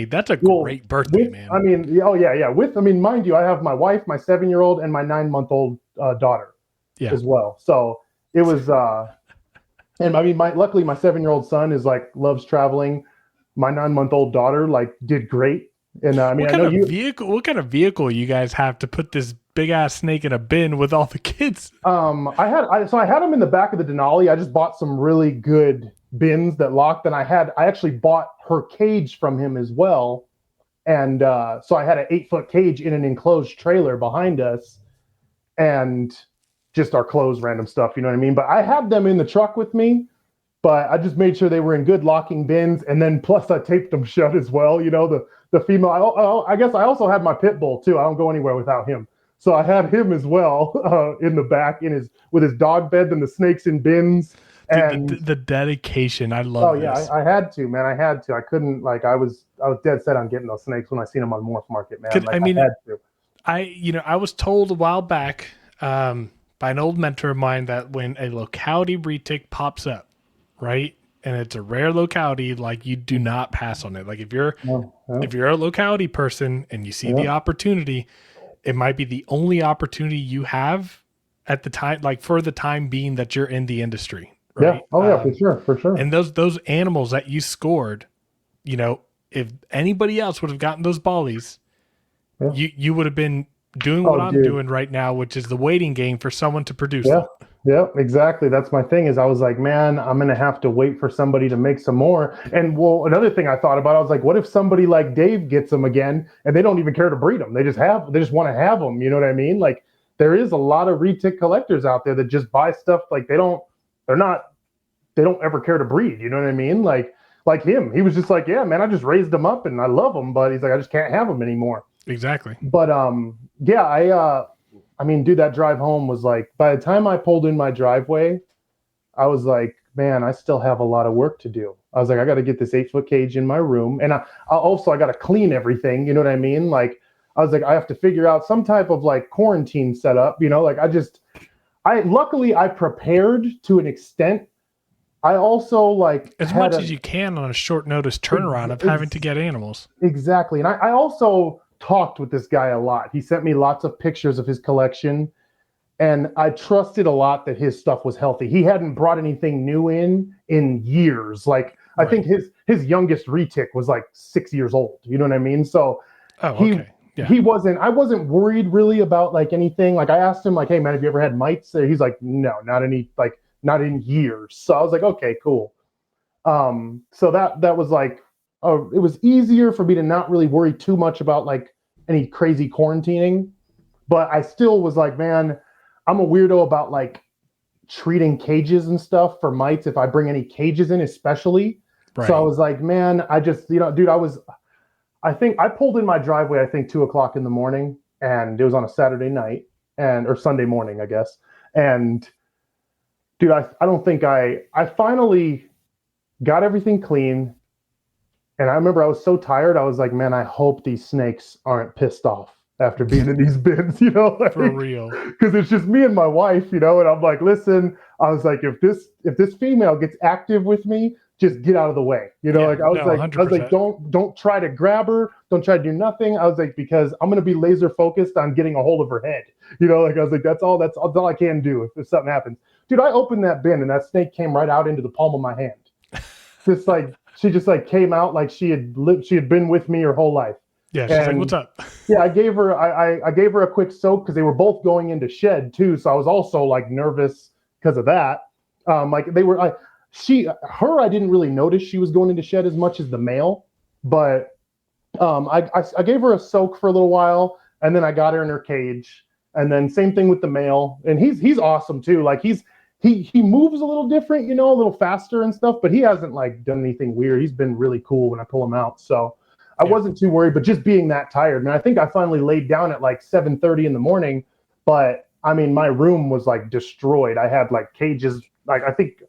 that's a great birthday, man. I mean, oh yeah. Mind you, I have my wife, my 7-year-old, and my 9-month-old daughter as well. So it was, and I mean, luckily my 7-year-old son loves traveling. My 9-month-old daughter did great. And I mean, what kind of vehicle you guys have to put this big ass snake in a bin with all the kids? I had him in the back of the Denali. I just bought some really good bins that locked, and I actually bought her cage from him as well. And so I had an 8-foot cage in an enclosed trailer behind us, and just our clothes, random stuff, you know what I mean? But I had them in the truck with me, but I just made sure they were in good locking bins, and then plus I taped them shut as well. The female, I guess I also had my pit bull too. I don't go anywhere without him. So I had him as well in the back with his dog bed and the snakes in bins. And the dedication, I love. Oh yeah, I had to, man. I had to. I couldn't. I was dead set on getting those snakes when I seen them on Morph Market, man. I had to. I was told a while back by an old mentor of mine that when a locality retic pops up, right, and it's a rare locality, you do not pass on it. Like if you're a locality person and you see the opportunity, it might be the only opportunity you have at the time, for the time being that you're in the industry. Right? Yeah. Oh yeah, for sure. And those animals that you scored, if anybody else would have gotten those Balis, you would have been doing what I'm doing right now, which is the waiting game for someone to produce them. Yeah, exactly. That's my thing. Is I was like, man, I'm gonna have to wait for somebody to make some more. And another thing I thought about, I was like, what if somebody like Dave gets them again, and they don't even care to breed them? They just want to have them. You know what I mean? There is a lot of retic collectors out there that just buy stuff they don't ever care to breed. You know what I mean? Like him, he was just like, yeah, man, I just raised them up and I love them, but he's like, I just can't have them anymore. Exactly. But yeah, I mean, dude, that drive home was by the time I pulled in my driveway, I was like, man, I still have a lot of work to do. I was like, I got to get this 8-foot cage in my room. And I got to clean everything. You know what I mean? I was like, I have to figure out some type of quarantine setup, luckily I prepared to an extent. I also as much as you can on a short notice turnaround of having to get animals. Exactly. And I also talked with this guy a lot. He sent me lots of pictures of his collection, and I trusted a lot that his stuff was healthy. He hadn't brought anything new in years. I think his youngest retic was 6 years old. You know what I mean? So I wasn't worried really about anything. I asked him hey man, have you ever had mites? He's like, no, not any, not in years. So I was like, okay, cool. So that was it was easier for me to not really worry too much about any crazy quarantining, but I still was like, man, I'm a weirdo about treating cages and stuff for mites if I bring any cages in, especially. Right. So I was like, man, I just, dude, I think I pulled in my driveway, 2:00 in the morning, and it was on a Saturday night or Sunday morning, I guess. And dude, I don't think I finally got everything clean. And I remember I was so tired. I was like, man, I hope these snakes aren't pissed off after being in these bins, like, For real. because it's just me and my wife, and I'm like, listen, I was like, if this female gets active with me, just get out of the way, like I was 100%. don't try to grab her, don't try to do nothing. I was like, because I'm gonna be laser focused on getting a hold of her head, like I was like, that's all I can do if something happens, dude. I opened that bin and that snake came right out into the palm of my hand, just like she just like came out like she had been with me her whole life. Yeah, she's like, what's up? Yeah, I gave her a quick soak because they were both going into shed too, so I was also like nervous because of that. Like they were, I didn't really notice she was going into shed as much as the male, but I gave her a soak for a little while, and then I got her in her cage, and then same thing with the male, and he's awesome too. Like he moves a little different, a little faster and stuff, but he hasn't like done anything weird. He's been really cool when I pull him out, so I wasn't too worried. But just being that tired, man, I think I finally laid down at like 7:30 in the morning. But I mean, my room was like destroyed. I had like cages, like I think,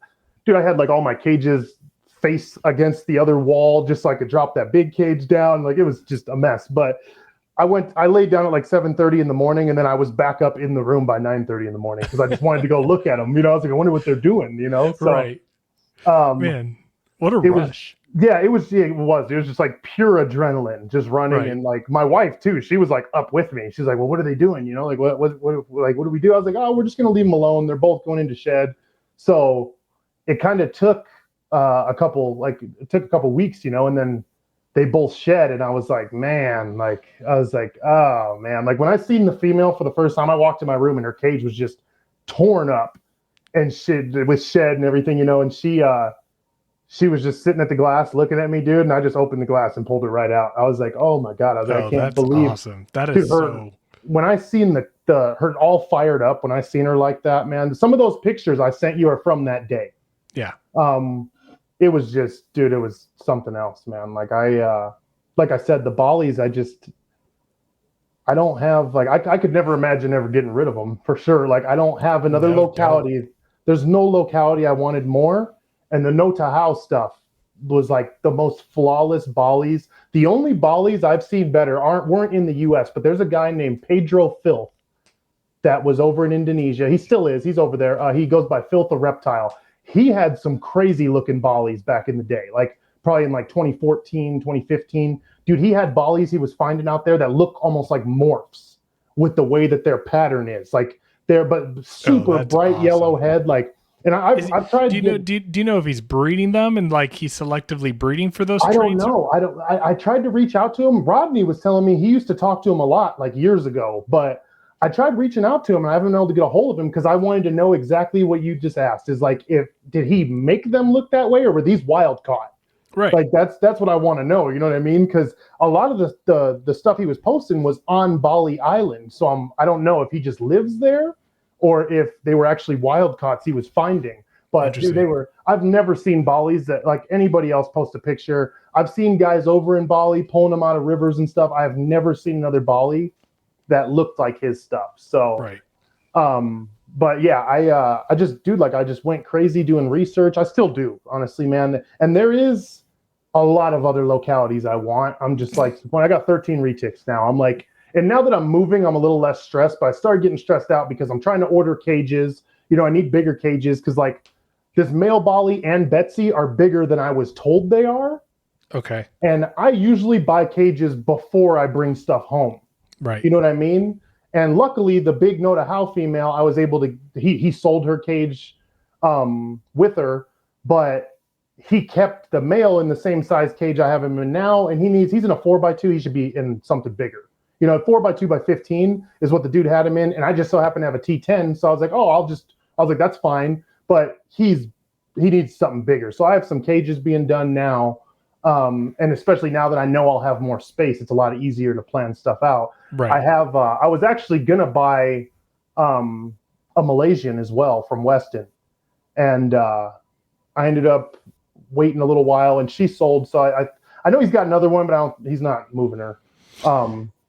dude, I had like all my cages face against the other wall just so I could drop that big cage down. Like it was just a mess. But I laid down at like 7:30 in the morning, and then I was back up in the room by 9:30 in the morning because I just wanted to go look at them. I was like, I wonder what they're doing. So, Right. Man, what a rush. It was just like pure adrenaline just running. Right. And like my wife too, she was like up with me. She's like, well, what are they doing? Like what do we do? I was like, oh, we're just gonna leave them alone. They're both going into shed. So it kind of took a couple weeks, and then they both shed, and I was like, man, oh man, like when I seen the female for the first time, I walked in my room and her cage was just torn up and shit with shed and everything, and she was just sitting at the glass looking at me, dude, and I just opened the glass and pulled it right out. I was like, oh my God. I was like, I can't believe awesome. That is dude, when I seen her all fired up, when I seen her like that, man, some of those pictures I sent you are from that day. Yeah. It was just, dude, it was something else, man. Like like I said, the Balis, I don't have, like, I could never imagine ever getting rid of them for sure. Like I don't have another locality. There's no locality I wanted more. And the No Tahau stuff was like the most flawless Balis. The only Balis I've seen better weren't in the US, but there's a guy named Pedro Filth that was over in Indonesia. He still is. He's over there. He goes by Filth the Reptile. He had some crazy looking Balis back in the day, like probably in like 2014, 2015. Dude, he had Balis he was finding out there that look almost like morphs with the way that their pattern is. Like they're but super bright awesome. Yellow head, like. And I've tried. Do you know if he's breeding them and like he's selectively breeding for those traits? I don't know. I tried to reach out to him. Rodney was telling me he used to talk to him a lot, like years ago. But I tried reaching out to him, and I haven't been able to get a hold of him because I wanted to know exactly what you just asked. Is like, did he make them look that way, or were these wild caught? Right. Like that's what I want to know. You know what I mean? Because a lot of the stuff he was posting was on Bali Island, so I don't know if he just lives there, or if they were actually wild caughts he was finding. But dude, I've never seen Balis that like anybody else post a picture. I've seen guys over in Bali pulling them out of rivers and stuff. I have never seen another Bali that looked like his stuff. So, right. But yeah, I just went crazy doing research. I still do, honestly, man. And there is a lot of other localities I want. I'm just like, when I got 13 retics now, I'm like, and now that I'm moving, I'm a little less stressed, but I started getting stressed out because I'm trying to order cages. I need bigger cages because like this male Bali and Betsy are bigger than I was told they are. Okay. And I usually buy cages before I bring stuff home. Right. You know what I mean? And luckily the big No Tahau female, I was able to, he sold her cage with her, but he kept the male in the same size cage I have him in now. And he's in a 4x2. He should be in something bigger. 4x2x15 is what the dude had him in. And I just so happen to have a T10. So I was like, I was like, that's fine. But he needs something bigger. So I have some cages being done now. And especially now that I know I'll have more space, it's a lot easier to plan stuff out. Right. I was actually going to buy a Malaysian as well from Weston. And I ended up waiting a little while and she sold. So I know he's got another one, but he's not moving her.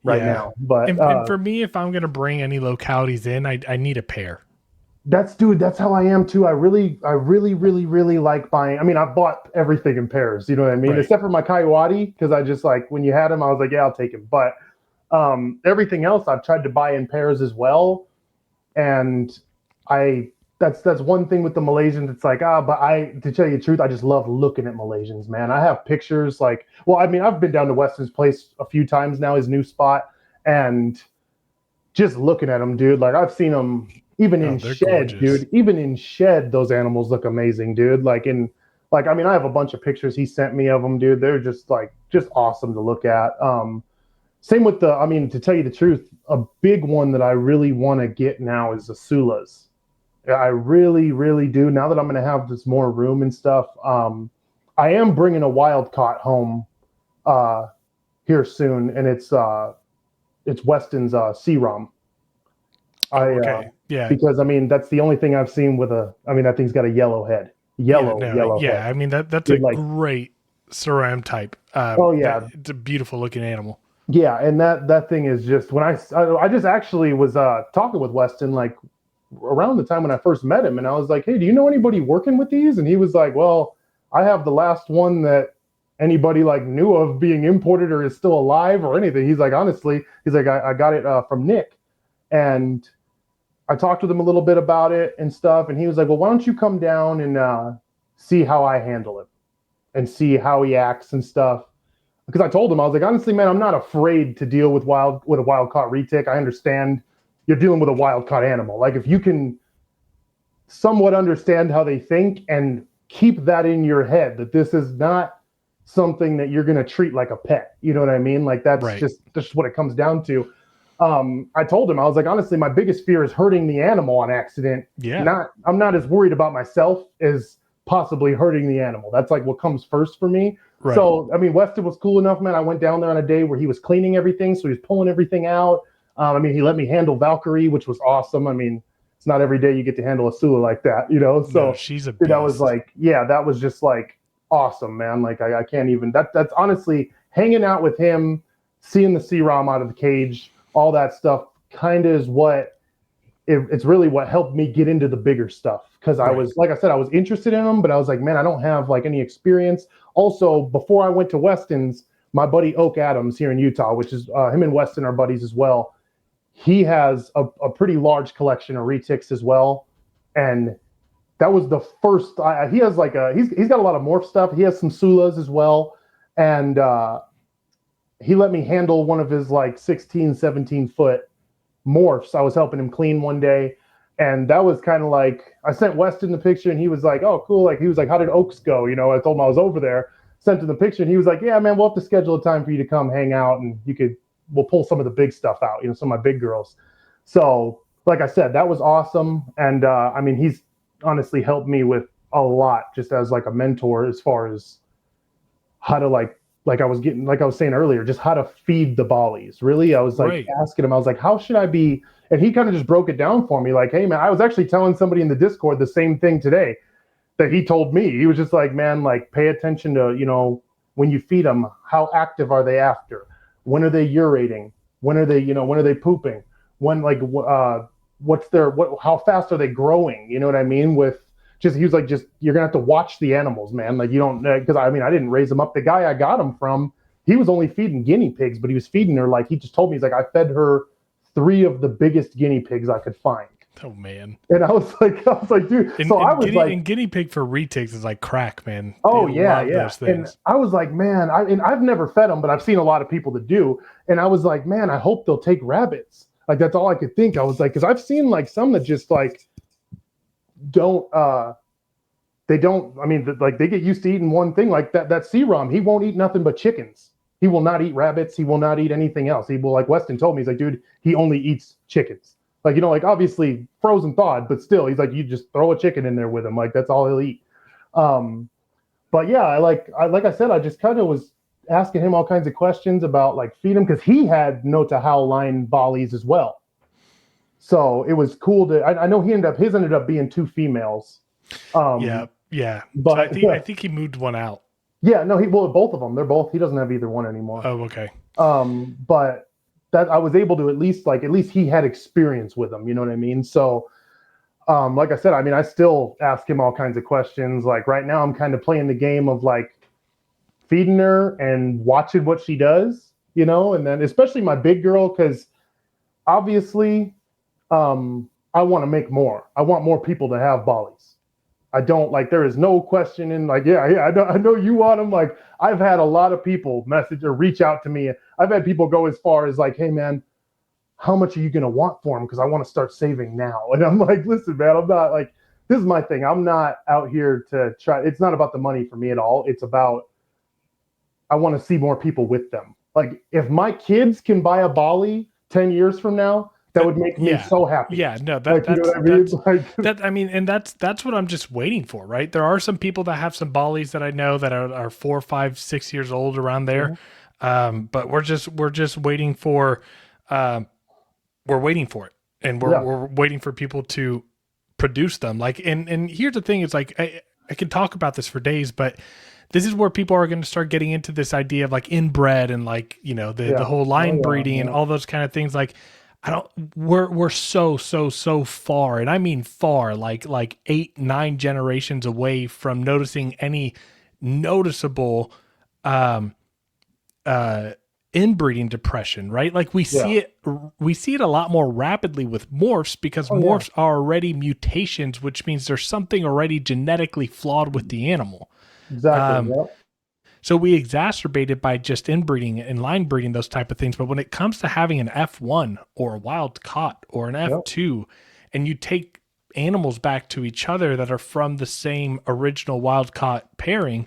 Right now. But and for me, if I'm going to bring any localities in, I need a pair. That's how I am too. I really like buying. I mean, I've bought everything in pairs, you know what I mean? Right. Except for my Coyote, because I just like when you had him, I was like, yeah, I'll take him. But everything else I've tried to buy in pairs as well. And I that's one thing with the Malaysians. It's like, but to tell you the truth, I just love looking at Malaysians, man. I have pictures like, well, I mean, I've been down to Weston's place a few times now, his new spot, and just looking at them, dude, like I've seen them even in they're shed, gorgeous. dude. Even in shed, those animals look amazing, dude. Like I mean, I have a bunch of pictures he sent me of them, dude. They're just awesome to look at. Same with I mean, to tell you the truth, a big one that I really want to get now is the Sulas. I really do. Now that I'm going to have this more room and stuff, I am bringing a wild caught home here soon, and it's Weston's C-Rom. Okay. Yeah. Because I mean that's the only thing I've seen with I mean that thing's got a yellow head, yellow head. I mean that's Dude, a great Saram type. Oh yeah, it's a beautiful looking animal. yeah, and that thing is just when I just actually was talking with Weston like around the time when I first met him, and I was like, hey, do you know anybody working with these? And he was like, well, I have the last one that anybody like knew of being imported or is still alive or anything. He's like, honestly, he's like, I got it from Nick, and I talked with him a little bit about it and stuff, and he was like, well, why don't you come down and see how I handle it and see how he acts and stuff. Because I told him, I was like, honestly, man, I'm not afraid to deal with a wild caught retic. I understand you're dealing with a wild caught animal. Like if you can somewhat understand how they think and keep that in your head, that this is not something that you're going to treat like a pet. You know what I mean? Like that's Right. just what it comes down to. I told him, I was like, honestly, my biggest fear is hurting the animal on accident. Yeah. I'm not as worried about myself as possibly hurting the animal. That's like what comes first for me. Right. So, I mean, Weston was cool enough, man. I went down there on a day where he was cleaning everything. So he was pulling everything out. I mean, he let me handle Valkyrie, which was awesome. I mean, it's not every day you get to handle a Sula like that, you know? So no, she's a beast. That was like, yeah, that was just like awesome, man. Like I can't even, that's honestly hanging out with him, seeing the C-ROM out of the cage, all that stuff kind of is what it's really what helped me get into the bigger stuff. Cause I was, like I said, I was interested in them, but I was like, man, I don't have like any experience. Also, before I went to Weston's, my buddy Oak Adams here in Utah, which is him and Weston are buddies as well. He has a pretty large collection of retics as well. And that was the first, he has like he's got a lot of morph stuff. He has some Sulas as well. And he let me handle one of his like 16, 17 foot morphs. I was helping him clean one day. And that was kind of like, I sent Weston the picture and he was like, oh, cool. Like he was like, how did Oaks go? You know, I told him I was over there, sent him the picture and he was like, yeah, man, we'll have to schedule a time for you to come hang out and we'll pull some of the big stuff out, you know, some of my big girls. So like I said, that was awesome. And I mean, he's honestly helped me with a lot just as like a mentor as far as how to like I was saying earlier, just how to feed the Balis. Really, I was like asking him, I was like, how should I be? And he kind of just broke it down for me. Like, hey, man, I was actually telling somebody in the Discord the same thing today that he told me. He was just like, man, like pay attention to, you know, when you feed them, how active are they after? When are they urating? When are they pooping? When like, how fast are they growing? You know what I mean? He was like, you're gonna have to watch the animals, man. Like you don't, because I mean, I didn't raise them up. The guy I got them from, he was only feeding guinea pigs, but he was feeding her like he just told me, he's like, I fed her 3 of the biggest guinea pigs I could find. Oh man! And I was like, dude. And guinea pig for retics is like crack, man. Oh they yeah. Those things. And I was like, man, I've never fed them, but I've seen a lot of people that do. And I was like, man, I hope they'll take rabbits. Like that's all I could think. I was like, because I've seen like some that just like don't they don't, I mean, like they get used to eating one thing like that C-ROM, he won't eat nothing but chickens. He will not eat rabbits. He will not eat anything else. He will, like Weston told me, he's like, dude, he only eats chickens. Like, you know, like obviously frozen thawed, but still he's like, you just throw a chicken in there with him. Like that's all he'll eat. But yeah, like I said, I just kind of was asking him all kinds of questions about like feed him. Cause he had no to how line Balis as well. So it was cool I know his ended up being 2 females. Yeah. But so I think he moved one out. Yeah, no, both of them. He doesn't have either one anymore. Oh, okay. But that I was able to at least he had experience with them, you know what I mean? So Like I said, I mean, I still ask him all kinds of questions. Like right now, I'm kind of playing the game of like feeding her and watching what she does, you know, and then especially my big girl, because obviously, I want to make more. I want more people to have Balis. I don't like. There is no question in like, yeah, I know you want them. Like, I've had a lot of people message or reach out to me. I've had people go as far as like, hey man, how much are you gonna want for them? Because I want to start saving now. And I'm like, listen, man, I'm not like, this is my thing. I'm not out here to try. It's not about the money for me at all. It's about I want to see more people with them. Like, if my kids can buy a Bali 10 years from now, that would make me so happy. Yeah, no, like, you know what I mean? Like, that I mean, and that's what I'm just waiting for, right? There are some people that have some Balis that I know that are 4, 5, 6 years old around there. But we're just waiting for we're waiting for it. And we're waiting for people to produce them. Like, and here's the thing, it's like I could talk about this for days, but this is where people are going to start getting into this idea of like inbred and like, you know, the whole line breeding and all those kind of things. Like, we're so far, and I mean far, like 8, 9 generations away from noticing any noticeable inbreeding depression, right? Like we see it a lot more rapidly with morphs because morphs are already mutations, which means there's something already genetically flawed with the animal. Exactly. So we exacerbate it by just inbreeding and line breeding, those type of things. But when it comes to having an F1 or a wild caught or an F2, and you take animals back to each other that are from the same original wild caught pairing,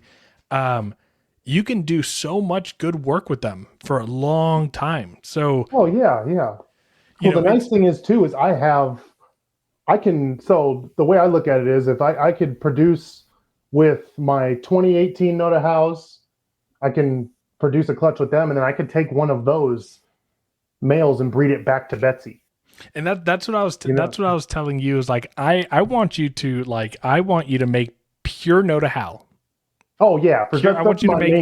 you can do so much good work with them for a long time. So, Well, the nice thing is too, is so the way I look at it is if I could produce with my 2018 Noda House, I can produce a clutch with them, and then I could take one of those males and breed it back to Betsy. And that's what I was that's what I was telling you is like I want you to make pure Noda How. Oh yeah, I want you to make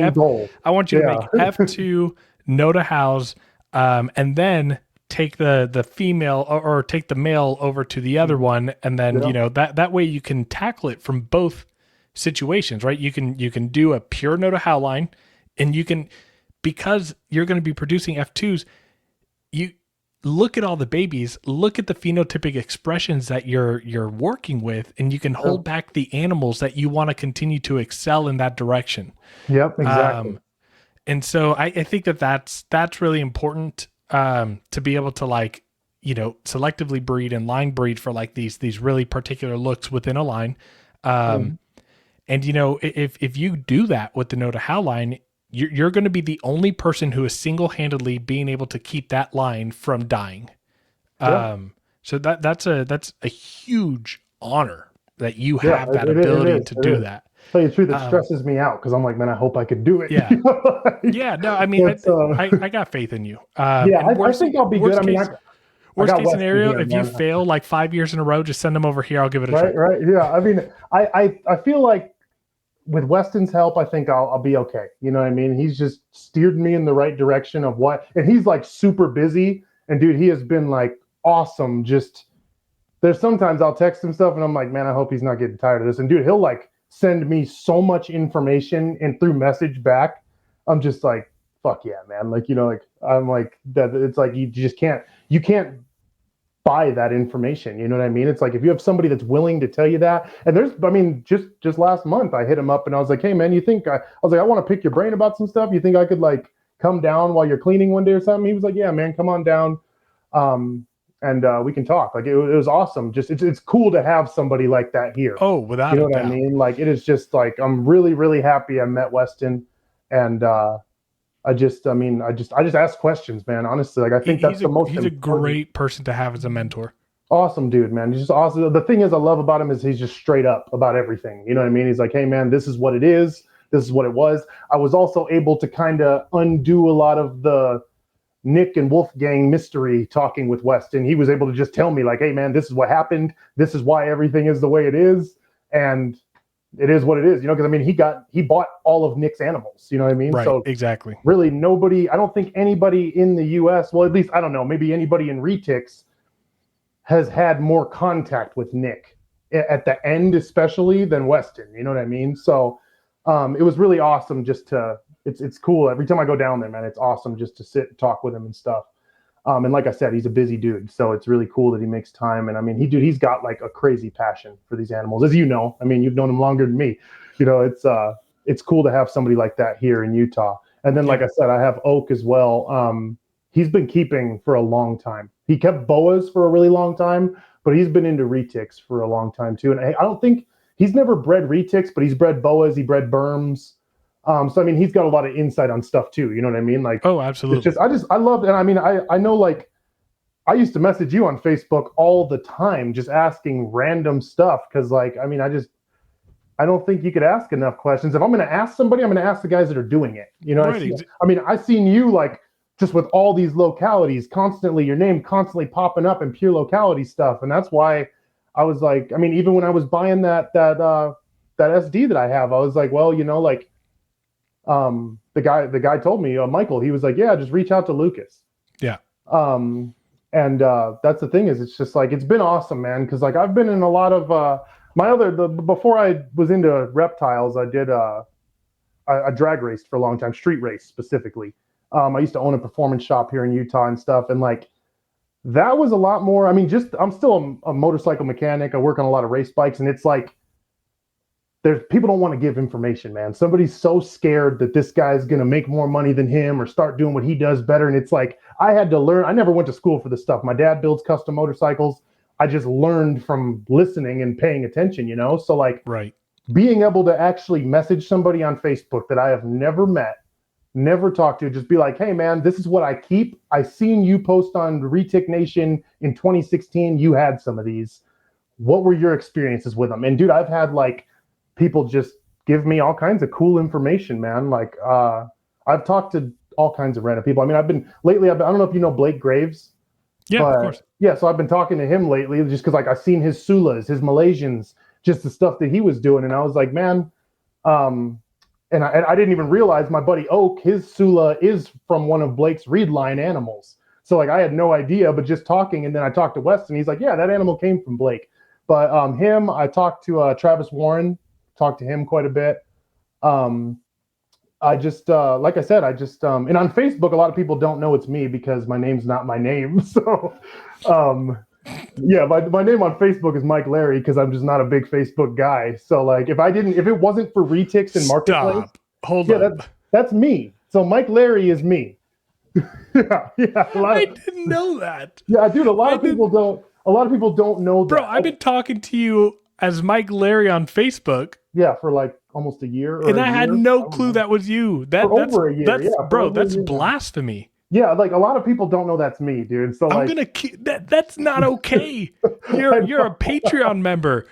I want you to make F2 Noda Hows, and then take the female or take the male over to the other one, and then you know that way you can tackle it from both situations, right? You can do a pure Noda How line, and you can, because you're going to be producing F2s, you look at all the babies, look at the phenotypic expressions that you're working with, and you can hold back the animals that you want to continue to excel in that direction. Yep, exactly. And so I think that's really important, to be able to like, you know, selectively breed and line breed for like these really particular looks within a line. And you know, if you do that with the Noda How line, you're going to be the only person who is single-handedly being able to keep that line from dying. So that's a huge honor that you have that ability to do that. Tell you the truth, it stresses me out because I'm like, man, I hope I could do it. Yeah. Yeah. No, I mean, I got faith in you. I think I'll be good. I mean, worst case scenario, if you fail like 5 years in a row, just send them over here. I'll give it a try. Right. Yeah. I mean, I feel like with Weston's help, I think I'll be okay. You know what I mean? He's just steered me in the right direction of what, and he's like super busy. And dude, he has been like awesome. Just there's sometimes I'll text him stuff and I'm like, man, I hope he's not getting tired of this. And dude, he'll like send me so much information and through message back. I'm just like, fuck yeah, man. Like, you know, like I'm like that. It's like, you can't buy that information. You know what I mean? It's like, if you have somebody that's willing to tell you that, and just last month I hit him up and I was like, hey man, I was like, I want to pick your brain about some stuff. You think I could like come down while you're cleaning one day or something? He was like, yeah, man, come on down. And we can talk. Like it was awesome. Just, it's cool to have somebody like that here. Oh, without you know what I mean? Like it is just like, I'm really, really happy I met Weston, and I just ask questions, man. Honestly, like I think that's the most. He's a great person to have as a mentor. Awesome dude, man. He's just awesome. The thing is, I love about him is he's just straight up about everything. You know what I mean? He's like, hey man, this is what it is. This is what it was. I was also able to kind of undo a lot of the Nick and Wolfgang mystery talking with Weston. He was able to just tell me like, hey man, this is what happened. This is why everything is the way it is, and it is what it is, you know, because I mean, he bought all of Nick's animals, you know what I mean? Right, so exactly. Really nobody, I don't think anybody in the US, well, at least, I don't know, maybe anybody in Retics has had more contact with Nick at the end, especially than Weston. You know what I mean? So it was really awesome just to. It's cool every time I go down there, man. It's awesome just to sit and talk with him and stuff. And like I said, he's a busy dude, so it's really cool that he makes time. And I mean, he's got like a crazy passion for these animals, as you know. I mean, you've known him longer than me. You know, it's cool to have somebody like that here in Utah. And then, like I said, I have Oak as well. He's been keeping for a long time. He kept boas for a really long time, but he's been into retics for a long time too. And I don't think he's never bred retics, but he's bred boas. He bred berms. So I mean, he's got a lot of insight on stuff too. You know what I mean? Like, oh, absolutely. I love, and I mean, I know, like, I used to message you on Facebook all the time, just asking random stuff. Cause like, I mean, I don't think you could ask enough questions. If I'm going to ask somebody, I'm going to ask the guys that are doing it. You know, right. I mean, I've seen you like just with all these localities constantly, your name constantly popping up in pure locality stuff. And that's why I was like, I mean, even when I was buying that SD that I have, I was like, well, you know, like, the guy told me, Michael, he was like, yeah, just reach out to Lucas. Yeah. And that's the thing is, it's just like, it's been awesome, man. Cause like I've been in a lot of, before I was into reptiles, I did, a drag race for a long time, street race specifically. I used to own a performance shop here in Utah and stuff. And like, that was a lot more, I mean, I'm still a motorcycle mechanic. I work on a lot of race bikes, and it's like, people don't want to give information, man. Somebody's so scared that this guy's going to make more money than him or start doing what he does better. And it's like, I had to learn. I never went to school for this stuff. My dad builds custom motorcycles. I just learned from listening and paying attention, you know? So like, right. Being able to actually message somebody on Facebook that I have never met, never talked to, just be like, hey man, this is what I keep. I seen you post on Retic Nation in 2016. You had some of these. What were your experiences with them? And dude, I've had like, people just give me all kinds of cool information, man. Like, I've talked to all kinds of random people. I mean, I don't know if you know Blake Graves. Yeah, of course. Yeah, so I've been talking to him lately just because like I've seen his Sulas, his Malaysians, just the stuff that he was doing. And I was like, man, and I didn't even realize my buddy Oak, his Sula is from one of Blake's reed line animals. So like I had no idea, but just talking, and then I talked to Weston. He's like, yeah, that animal came from Blake. But I talked to Travis Warren. Talked to him quite a bit. I just, like I said, and on Facebook, a lot of people don't know it's me because my name's not my name. So, yeah, my name on Facebook is Mike Larry because I'm just not a big Facebook guy. So, like, if it wasn't for retics and marketplace, hold on, that's me. So Mike Larry is me. yeah. I didn't know that. Yeah, dude, a lot of people don't know that. Bro, I've been talking to you as Mike Larry on Facebook. Yeah, for like almost a year. And I had no clue that was you. That's over a year. That's blasphemy. Yeah, like a lot of people don't know that's me, dude. So I'm like, that's not okay. You're a Patreon member.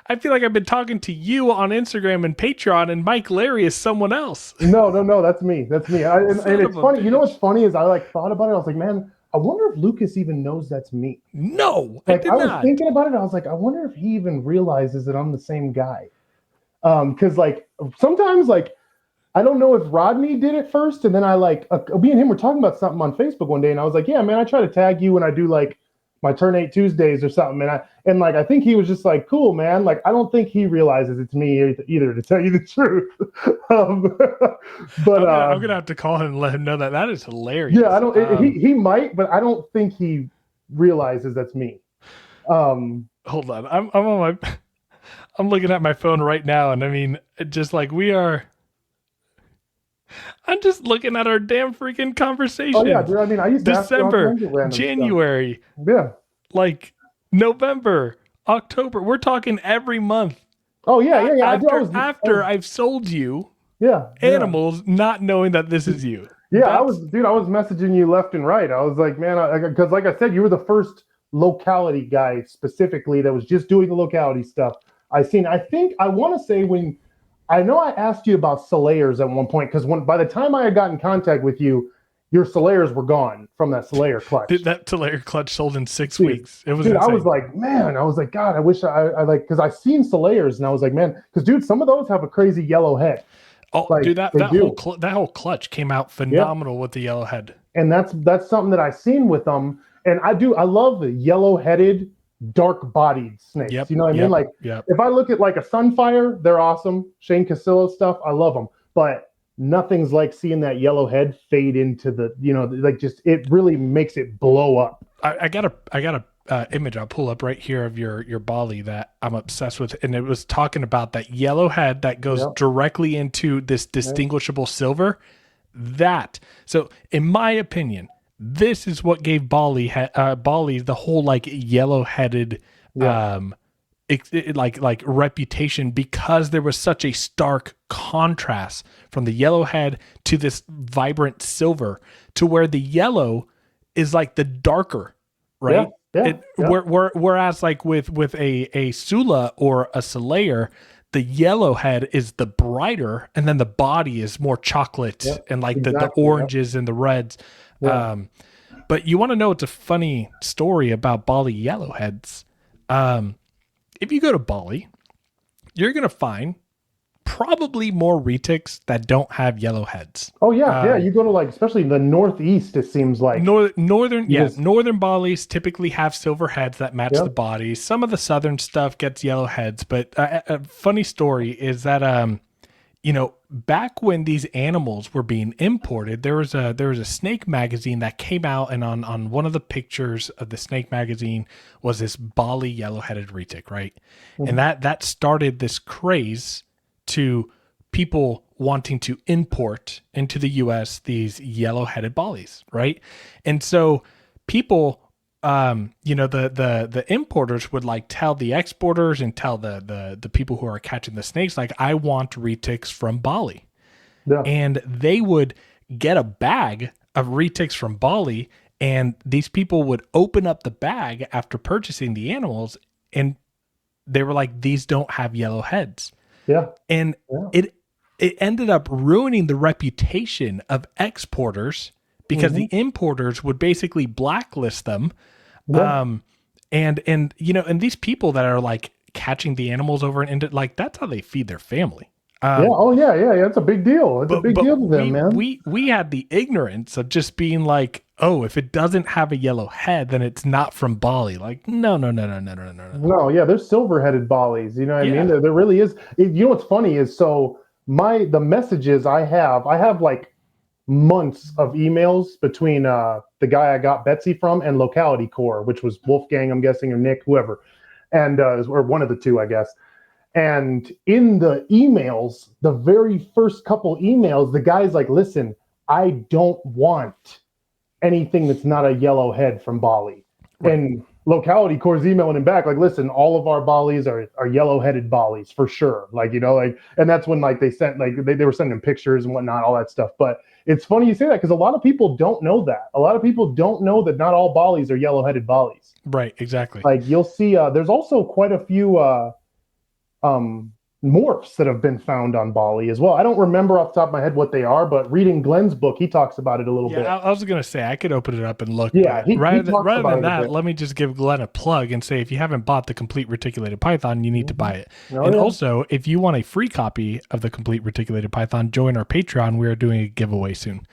I feel like I've been talking to you on Instagram and Patreon, and Mike Larry is someone else. No, that's me. That's me. And it's funny. You know what's funny is I like thought about it. I was like, man, I wonder if Lucas even knows that's me. No, like, I was thinking about it. I was like, I wonder if he even realizes that I'm the same guy. Because like sometimes like I don't know if Rodney did it first, and then I like me and him were talking about something on Facebook one day, and I was like, yeah, man, I try to tag you when I do like my Turn 8 Tuesdays or something, and I think he was just like, cool, man. Like I don't think he realizes it's me either, to tell you the truth. But I'm gonna have to call him and let him know that is hilarious. Yeah, I don't. He might, but I don't think he realizes that's me. Hold on, I'm on my. I'm looking at my phone right now, and I mean, just like I'm just looking at our damn freaking conversation. Oh yeah, dude. I mean, I used to December, January, stuff. Yeah, like November, October. We're talking every month. Oh yeah. After I've sold you, animals, not knowing that this is you. Yeah, I was messaging you left and right. I was like, man, because like I said, you were the first locality guy specifically that was just doing the locality stuff. I think I want to say I asked you about Solayers at one point, because by the time I had gotten in contact with you, your Solayers were gone from that Solayer clutch. That Solayer clutch sold in 6 weeks. It was insane. I was like, man, God, I wish I like, because I've seen Solayers and I was like, man, because dude, some of those have a crazy yellow head. Oh, like, dude, that whole clutch came out phenomenal with the yellow head. and that's something that I've seen with them. And I love the yellow-headed, dark-bodied snakes. Yep, You know what I yep, mean? Like yep. if I look at like a Sunfire, they're awesome. Shane Casillo stuff, I love them. But nothing's like seeing that yellow head fade into the, like just it really makes it blow up. I got a image I'll pull up right here of your Bali that I'm obsessed with, and it was talking about that yellow head that goes Yep. directly into this distinguishable silver. So in my opinion, this is what gave Bali the whole like yellow-headed like reputation, because there was such a stark contrast from the yellow head to this vibrant silver, to where the yellow is like the darker, right? Whereas like with a Sula or a Solaire, the yellow head is the brighter, and then the body is more chocolate and like the oranges and the reds. But you want to know, it's a funny story about Bali yellowheads. If you go to Bali, you're going to find probably more retics that don't have yellow heads. Oh yeah, you go to like, especially in the Northeast, it seems like northern Balis typically have silver heads that match the bodies. Some of the southern stuff gets yellow heads, but a funny story is that back when these animals were being imported, there was a snake magazine that came out, and on one of the pictures of the snake magazine was this Bali yellow-headed retic, right? Mm-hmm. And that started this craze to people wanting to import into the US these yellow-headed Balis, right? And so people, the importers would like tell the exporters and tell the people who are catching the snakes, like, I want retics from Bali. Yeah. And they would get a bag of retics from Bali, and these people would open up the bag after purchasing the animals, and they were like, these don't have yellow heads. Yeah. And it ended up ruining the reputation of exporters, because the importers would basically blacklist them. Yeah. And these people that are like catching the animals over and into, like, that's how they feed their family. It's a big deal. It's a big deal to them, man. We had the ignorance of just being like, oh, if it doesn't have a yellow head, then it's not from Bali. Like, no. No, yeah, there's silver-headed Balis. You know what I mean? There really is. You know what's funny is, so the messages I have like months of emails between the guy I got Betsy from and Locality Core, which was Wolfgang, I'm guessing, or Nick, whoever, and or one of the two, I guess. And in the emails, the very first couple emails, the guy's like, listen, I don't want anything that's not a yellow head from Bali. Right. And Locality Core's emailing him back, like, listen, all of our Balis are yellow-headed Balis for sure. Like, and that's when like they sent, like they were sending pictures and whatnot, all that stuff. But it's funny you say that, because a lot of people don't know that. A lot of people don't know that not all Balis are yellow-headed Balis. Right, exactly. Like, you'll see, there's also quite a few morphs that have been found on Bali as well. I don't remember off the top of my head what they are, but reading Glenn's book, he talks about it a little bit. I was going to say, I could open it up and look. Yeah, rather than that, let me just give Glenn a plug and say, if you haven't bought the Complete Reticulated Python, you need to buy it. Also, if you want a free copy of the Complete Reticulated Python, join our Patreon. We are doing a giveaway soon.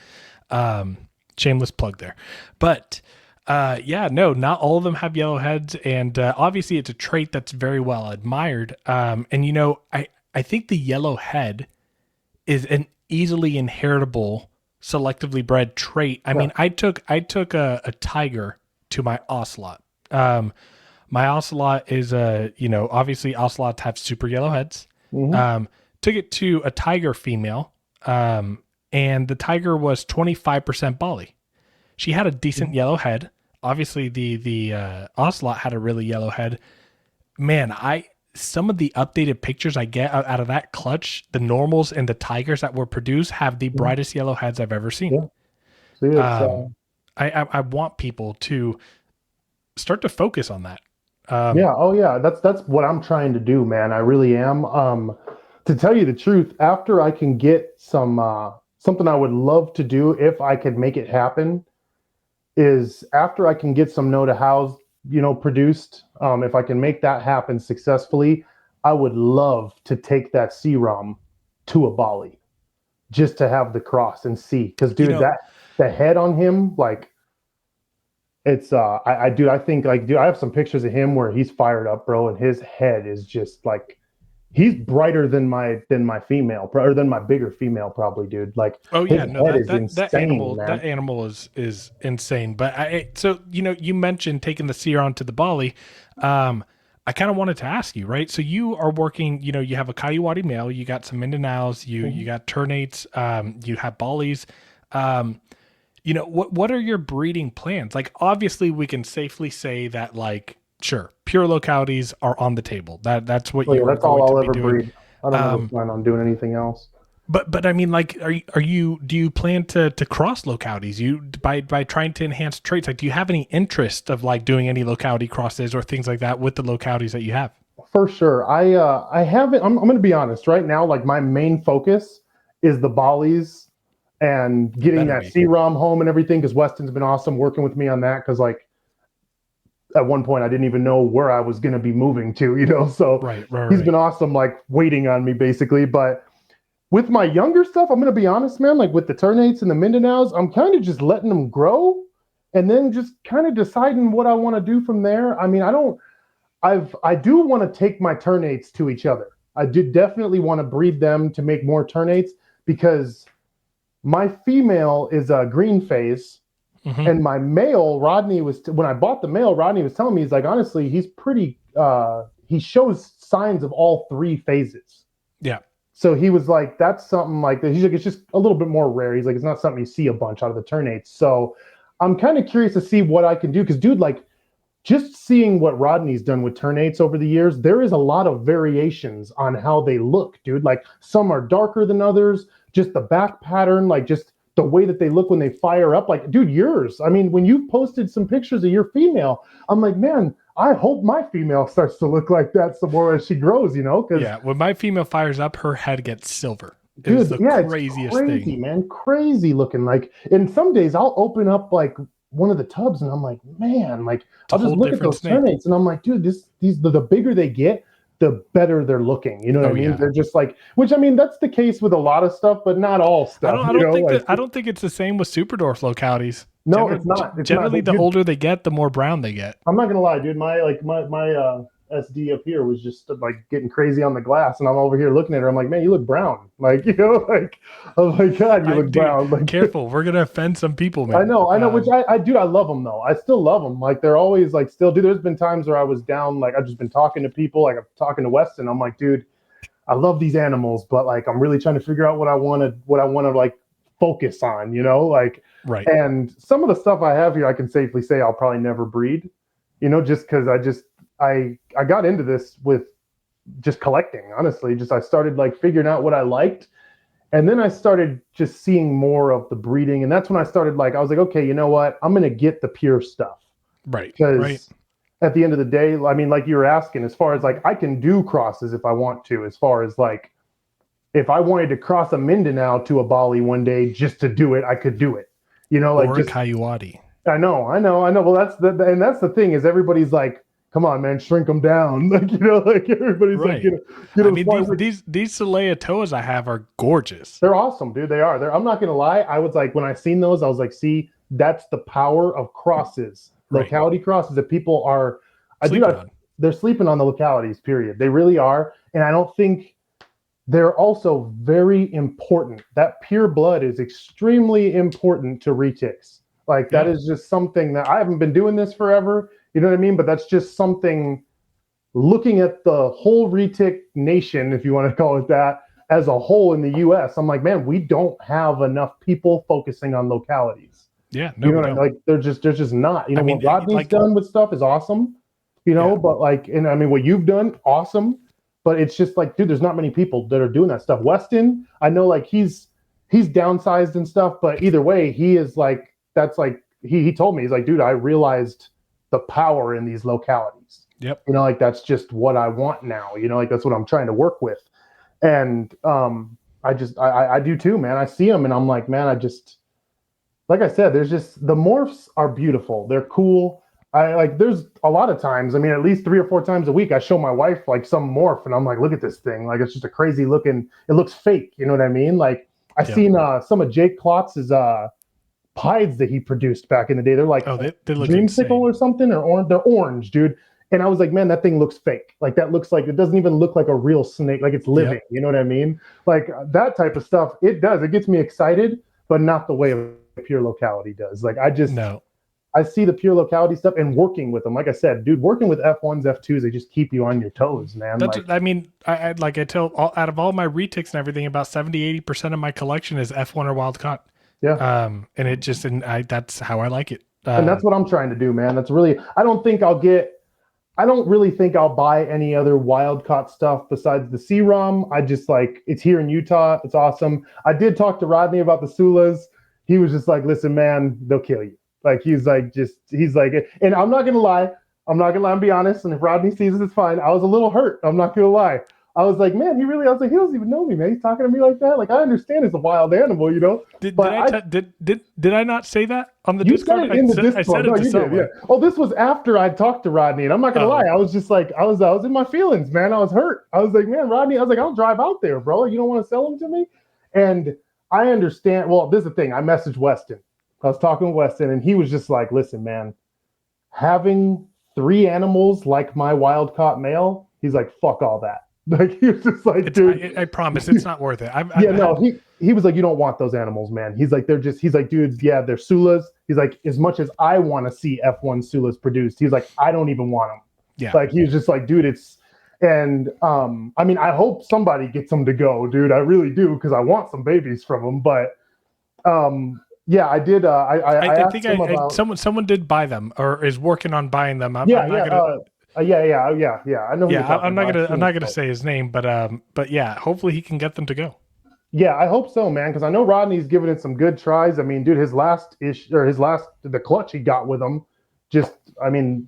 Shameless plug there. But not all of them have yellow heads, and obviously it's a trait that's very well admired. And I think the yellow head is an easily inheritable, selectively bred trait. I mean, I took a tiger to my ocelot. My ocelot is obviously ocelots have super yellow heads. Took it to a tiger female, and the tiger was 25% Bali. She had a decent yellow head. Obviously, the ocelot had a really yellow head. Man, some of the updated pictures I get out of that clutch, the normals and the tigers that were produced have the brightest yellow heads I've ever seen. Yeah. I want people to start to focus on that. That's what I'm trying to do, man. I really am. To tell you the truth, after I can get something I would love to do if I could make it happen, is after I can get some know-how, produced, if I can make that happen successfully, I would love to take that CROM to a Bali just to have the cross and see. Because, dude, the head on him, like it's I think like dude, I have some pictures of him where he's fired up, bro, and his head is just like he's brighter than my female or than my bigger female probably, dude. Like Oh his yeah, no, head is insane, man. that animal is insane. But so you mentioned taking the seer onto the Bali. I kind of wanted to ask you, right? So you are working, you have a Kayuwadi male, you got some Mindanaos, you got Ternates, you have Balis. What are your breeding plans? Like, obviously we can safely say that, like, sure, pure localities are on the table. That's what you are That's all going I'll to be ever doing. breed. I don't ever plan on doing anything else. But I mean, like, do you plan to cross localities? By trying to enhance traits, like, do you have any interest of like doing any locality crosses or things like that with the localities that you have? For sure. I haven't, I'm going to be honest right now. Like my main focus is the Balis and getting that C-ROM home and everything. Cause Weston's been awesome working with me on that. Cause like at one point I didn't even know where I was going to be moving to, so right. He's been awesome, like waiting on me basically. But with my younger stuff, I'm going to be honest, man, like with the Ternates and the Mindanaos, I'm kind of just letting them grow and then just kind of deciding what I want to do from there. I mean, I do want to take my Ternates to each other. I do definitely want to breed them to make more Ternates because my female is a green phase. Mm-hmm. And my male, Rodney, when I bought the male, Rodney was telling me, he's like, honestly, he's pretty, he shows signs of all three phases. Yeah. So he was like, that's something like that. He's like, it's just a little bit more rare. He's like, it's not something you see a bunch out of the Ternates. So I'm kind of curious to see what I can do. Because, dude, like, just seeing what Rodney's done with Ternates over the years, there is a lot of variations on how they look, dude. Like, some are darker than others. Just the back pattern, like, just the way that they look when they fire up. Like, dude, yours. I mean, when you posted some pictures of your female, I'm like, man, I hope my female starts to look like that some more as she grows, Cause, yeah, when my female fires up, her head gets silver. Dude, it's craziest crazy thing, man. Crazy looking. Like, and some days I'll open up like one of the tubs and I'm like, man, like I'll just look at those Ternates and I'm like, dude, the bigger they get, the better they're looking. You know what I mean? Yeah. They're just like, which I mean, that's the case with a lot of stuff, but not all stuff. I don't think it's the same with Superdwarf localities. No, it's not. It's generally, not. The older they get, the more brown they get. I'm not gonna lie, dude. My SD up here was just like getting crazy on the glass, and I'm over here looking at her. I'm like, man, you look brown. Like, like, oh my god, you look brown. Like, careful, we're gonna offend some people, man. I know. Which I love them though. I still love them. Like, they're always like still. Dude, there's been times where I was down. Like, I've just been talking to people. Like, I'm talking to Weston. I'm like, dude, I love these animals, but like, I'm really trying to figure out what I want to like focus on. Like. Right. And some of the stuff I have here, I can safely say I'll probably never breed, just because I got into this with just collecting, honestly. I started like figuring out what I liked. And then I started just seeing more of the breeding. And that's when I started like, I was like, okay, you know what? I'm going to get the pure stuff. Right. Because at the end of the day, I mean, like you were asking, as far as like, I can do crosses if I want to, as far as like, if I wanted to cross a Mindanao to a Bali one day just to do it, I could do it. Like or just a Kayuwadi. I know. Well, that's the thing is everybody's like, come on, man, shrink them down. Like, like everybody's like, I mean, these Solea Toas I have are gorgeous. They're awesome, dude. They are. I'm not gonna lie. I was like, when I seen those, I was like, see, that's the power of crosses, locality crosses that people are. They're sleeping on the localities. Period. They really are, and I don't think. They're also very important. That pure blood is extremely important to retics. Like that is just something that I haven't been doing this forever. You know what I mean? But that's just something, looking at the whole retic nation, if you want to call it that, as a whole in the US, I'm like, man, we don't have enough people focusing on localities. Yeah. No, what I mean? Like they're just not, what Rodney's done with stuff is awesome, but like, and I mean, what you've done, awesome. But it's just like, dude, there's not many people that are doing that stuff. Weston, I know like he's downsized and stuff, but either way, he is like, that's like, he told me, he's like, dude, I realized the power in these localities. Yep. Like, that's just what I want now, like, that's what I'm trying to work with. And I do too, man. I see them and I'm like, man, like I said, there's just, the morphs are beautiful. They're cool. There's a lot of times, I mean, at least 3 or 4 times a week, I show my wife like some morph and I'm like, look at this thing. Like, it's just a crazy looking, it looks fake. You know what I mean? Like I seen some of Jake Klotz's pieds that he produced back in the day. They're like they look dreamsicle insane. or something, or orange. They're orange, dude. And I was like, man, that thing looks fake. Like that looks like, it doesn't even look like a real snake. Like it's living. Yep. You know what I mean? Like that type of stuff. It does. It gets me excited, but not the way a pure locality does. Like I see the pure locality stuff and working with them. Like I said, dude, working with F1s, F2s, they just keep you on your toes, man. I mean, I out of all my retics and everything, about 70-80% of my collection is F1 or wild caught. Yeah. That's how I like it. And that's what I'm trying to do, man. That's really, I don't really think I'll buy any other wild caught stuff besides the C-ROM. I just like, it's here in Utah. It's awesome. I did talk to Rodney about the Sulas. He was just like, listen, man, they'll kill you. Like, he's like, and I'm not going to lie. And be honest. And if Rodney sees it, it's fine. I was a little hurt. I'm not going to lie. I was like, man, I was like, he doesn't even know me, man. He's talking to me like that. Like, I understand it's a wild animal, you know. Did I not say that on the you Discord? Said it in the Discord. I said No, it to you someone. did, yeah. Oh, this was after I talked to Rodney, and I'm not gonna lie. I was just like, I was in my feelings, man. I was hurt. I was like, man, Rodney. I was like, I'll drive out there, bro. You don't want to sell them to me? And I understand. Well, this is the thing. I messaged Weston. I was talking with Weston, and he was just like, listen, man, having 3 animals like my wild caught male, he's like, fuck all that. Like, he was just like, dude, I promise it's not worth it. He was like, you don't want those animals, man. He's like, he's like, dude, yeah, they're Sulas. He's like, as much as I want to see F1 Sulas produced, he's like, I don't even want them. Yeah. Like, he was just like, dude, I mean, I hope somebody gets them to go, dude. I really do, because I want some babies from them. But, yeah, I did. I think someone did buy them or is working on buying them. I know. I'm not gonna say his name, but yeah, hopefully he can get them to go. Yeah, I hope so, man, because I know Rodney's given it some good tries. I mean, dude, the clutch he got with him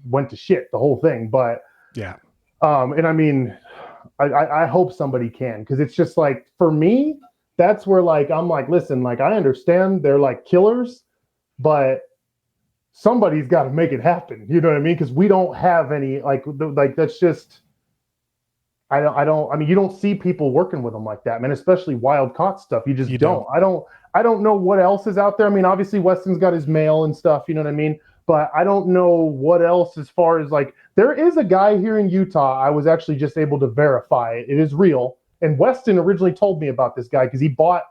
went to shit, the whole thing. But yeah, and I mean, I hope somebody can, because it's just like, for me, that's where, like, I'm like, listen, like, I understand they're like killers, but somebody's got to make it happen. You know what I mean? Because we don't have any, like that's just, I mean, you don't see people working with them like that, man, especially wild caught stuff. You just don't. I don't know what else is out there. I mean, obviously Weston's got his mail and stuff, you know what I mean? But I don't know what else, as far as, like, there is a guy here in Utah. I was actually just able to verify it is real. And Weston originally told me about this guy because he bought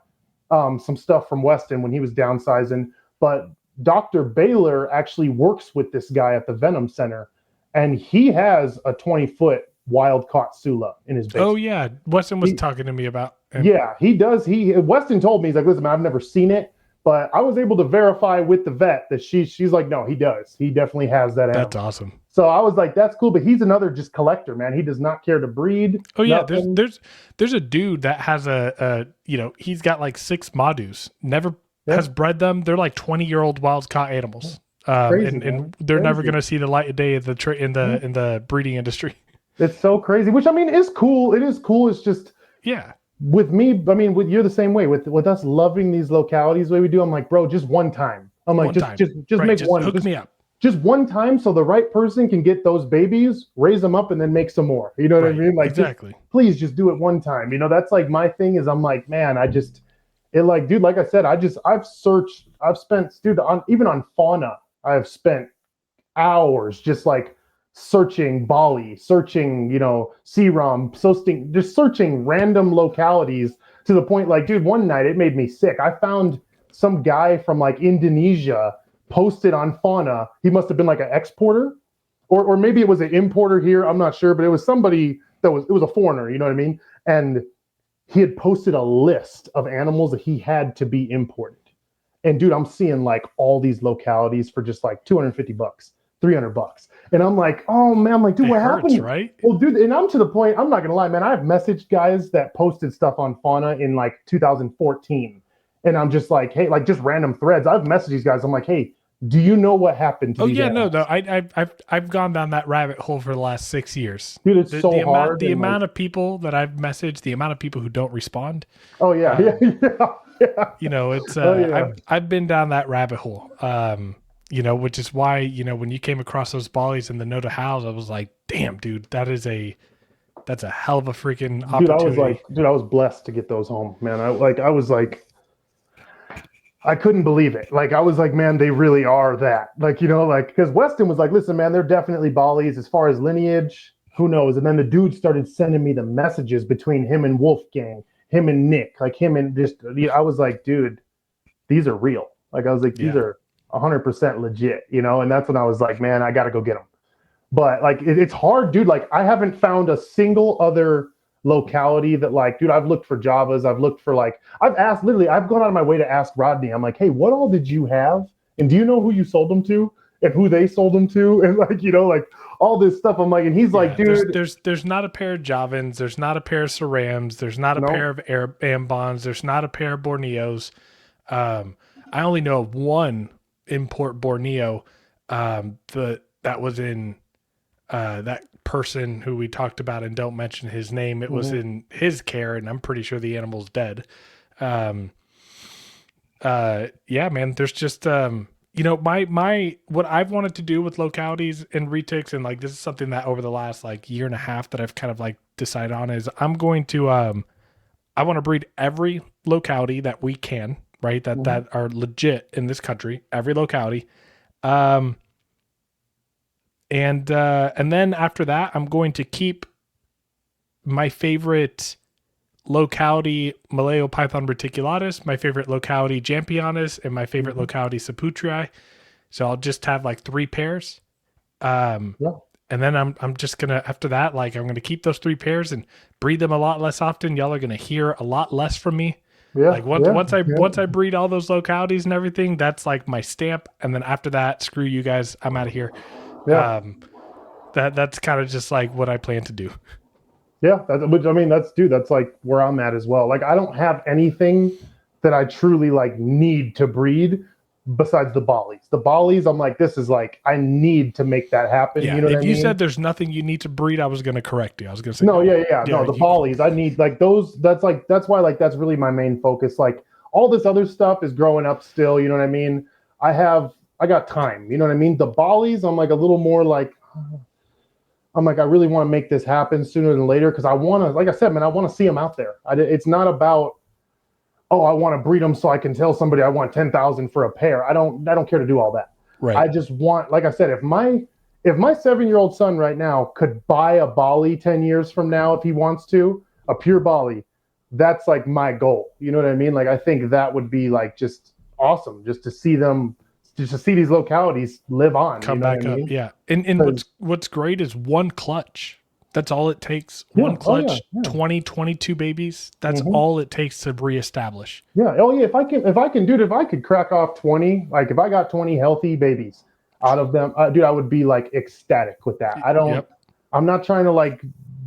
some stuff from Weston when he was downsizing. But Dr. Baylor actually works with this guy at the Venom Center, and he has a 20-foot wild caught Sula in his basement. Oh yeah, Weston was talking to me about. Yeah, he does. Weston told me, he's like, listen, man, I've never seen it, but I was able to verify with the vet that she's like, no, he does. He definitely has that animal. That's awesome. So I was like, that's cool, but he's another just collector, man. He does not care to breed. Oh yeah, there's a dude that has he's got like 6 Madus. Never has bred them. They're like 20-year-old wild caught animals. And they're never going to see the light of day in the breeding industry. It's so crazy, which, I mean, is cool. It is cool. It's just, yeah. With me, I mean, you're the same way. With us loving these localities the way we do, I'm like, bro, just one time. I'm like, just make one. Hook me up. Just one time, so the right person can get those babies, raise them up, and then make some more. You know what I mean? Like, exactly. Please just do it one time. You know, that's like my thing. Is I'm like, man, dude, like I said, I've spent, dude, even on fauna, I've spent hours just like searching Bali, searching, C-ROM, just searching random localities, to the point, like, dude, one night it made me sick. I found some guy from like Indonesia posted on fauna. He must have been like an exporter, or maybe it was an importer here. I'm not sure, but it was somebody it was a foreigner, you know what I mean? And he had posted a list of animals that he had to be imported. And dude, I'm seeing like all these localities for just like $250, $300. And I'm like, oh man, I'm like, dude, what happened? Right? Well, dude, and I'm to the point, I'm not gonna lie, man, I've messaged guys that posted stuff on fauna in like 2014. And I'm just like, hey, like, just random threads. I've messaged these guys. I'm like, hey, do you know what happened to these animals? No. I've gone down that rabbit hole for the last 6 years. Dude, it's so hard. The amount of people that I've messaged, the amount of people who don't respond. Oh yeah, yeah. You know, it's I've been down that rabbit hole. Which is why, when you came across those Balis and the Noda Hows, I was like, damn, dude, that's a hell of a freaking opportunity. I was blessed to get those home, man. I was like, I couldn't believe it. Like, I was like, man, they really are that. Like, you know, like, because Weston was like, listen, man, they're definitely Balis as far as lineage. Who knows? And then the dude started sending me the messages between him and Wolfgang, him and Nick, like him and just, I was like, dude, these are real. Like, I was like, these are 100% legit, you know? And that's when I was like, man, I got to go get them. But like, it's hard, dude. Like, I haven't found a single other locality that, like, dude, I've looked for Javas. I've looked for, like, I've asked, literally, I've gone out of my way to ask Rodney. I'm like, hey, what all did you have? And do you know who you sold them to and who they sold them to? And like, you know, like all this stuff. I'm like, and he's like, dude, there's not a pair of Javans. There's not a pair of Cerams. There's not a pair of Ambons. There's not a pair of Borneos. I only know of one import Borneo. That was in that person who we talked about and don't mention his name. It was in his care, and I'm pretty sure the animal's dead. Yeah, man, there's just, you know, my, what I've wanted to do with localities and retics, and like, this is something that over the last like year and a half that I've kind of like decided on, is I'm going to, I want to breed every locality that we can, right? That are legit in this country, every locality. And then after that, I'm going to keep my favorite locality Malayo Python reticulatus, my favorite locality Jampionus, and my favorite locality Saputrii. So I'll just have like 3 pairs. And then I'm just gonna, after that, like, I'm gonna keep those 3 pairs and breed them a lot less often. Y'all are gonna hear a lot less from me. Like once I breed all those localities and everything, that's like my stamp. And then after that, screw you guys, I'm out of here. That's kind of just like what I plan to do. Yeah, which, I mean, that's like where I'm at as well. Like, I don't have anything that I truly like need to breed besides the Balis. The Balis, I'm like, this is like, I need to make that happen. Yeah, you know what I mean? If you said there's nothing you need to breed, I was going to correct you. I was going to say no, the Balis, I need like those. That's why like that's really my main focus. Like, all this other stuff is growing up still. You know what I mean? I got time. You know what I mean? The Balis, I'm like a little more like, I'm like, I really want to make this happen sooner than later, because I want to, like I said, man, I want to see them out there. It's not about, oh, I want to breed them so I can tell somebody I want 10,000 for a pair. I don't care to do all that. Right. I just want, like I said, if my 7-year-old son right now could buy a Bali 10 years from now, if he wants to, a pure Bali, that's like my goal. You know what I mean? Like, I think that would be like just awesome, just to see them, just to see these localities live on. Come you know back what I up. mean? Yeah. And what's great is one clutch. That's all it takes. One clutch, 20, 22 babies. That's all it takes to reestablish. Yeah. Oh yeah. If I could crack off 20, like if I got 20 healthy babies out of them, dude, I would be like ecstatic with that. I'm not trying to like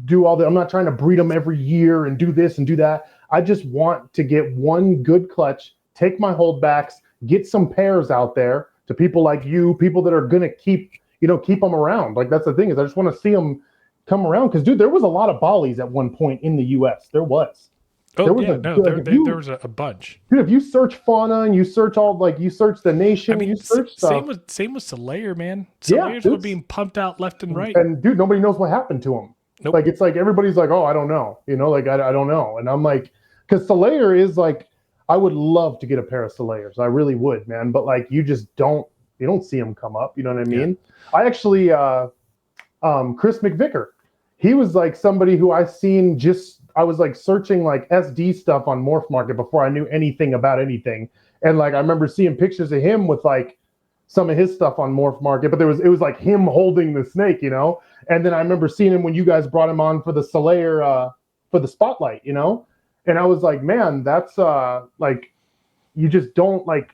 do all that. I'm not trying to breed them every year and do this and do that. I just want to get one good clutch, take my holdbacks, get some pairs out there to people like you, people that are going to keep them around. Like, that's the thing, is I just want to see them come around. Because, dude, there was a lot of Balis at one point in the U.S. There was. There was a bunch. Dude, if you search fauna and you search you search the nation, I mean, you search stuff. Same with Solaire, man. Solaire's were being pumped out left and right. And, dude, nobody knows what happened to them. Nope. Like, it's like everybody's like, oh, I don't know. Like, I don't know. And I'm like, because Solaire is like, I would love to get a pair of Solaires. I really would, man. But like, you don't see them come up. You know what I mean? Yeah. I actually, Chris McVicker, he was like somebody who I was like searching like SD stuff on Morph Market before I knew anything about anything. And like, I remember seeing pictures of him with like some of his stuff on Morph Market, but it was like him holding the snake, And then I remember seeing him when you guys brought him on for the Solaire, for the spotlight, And I was like, man, that's like, you just don't like,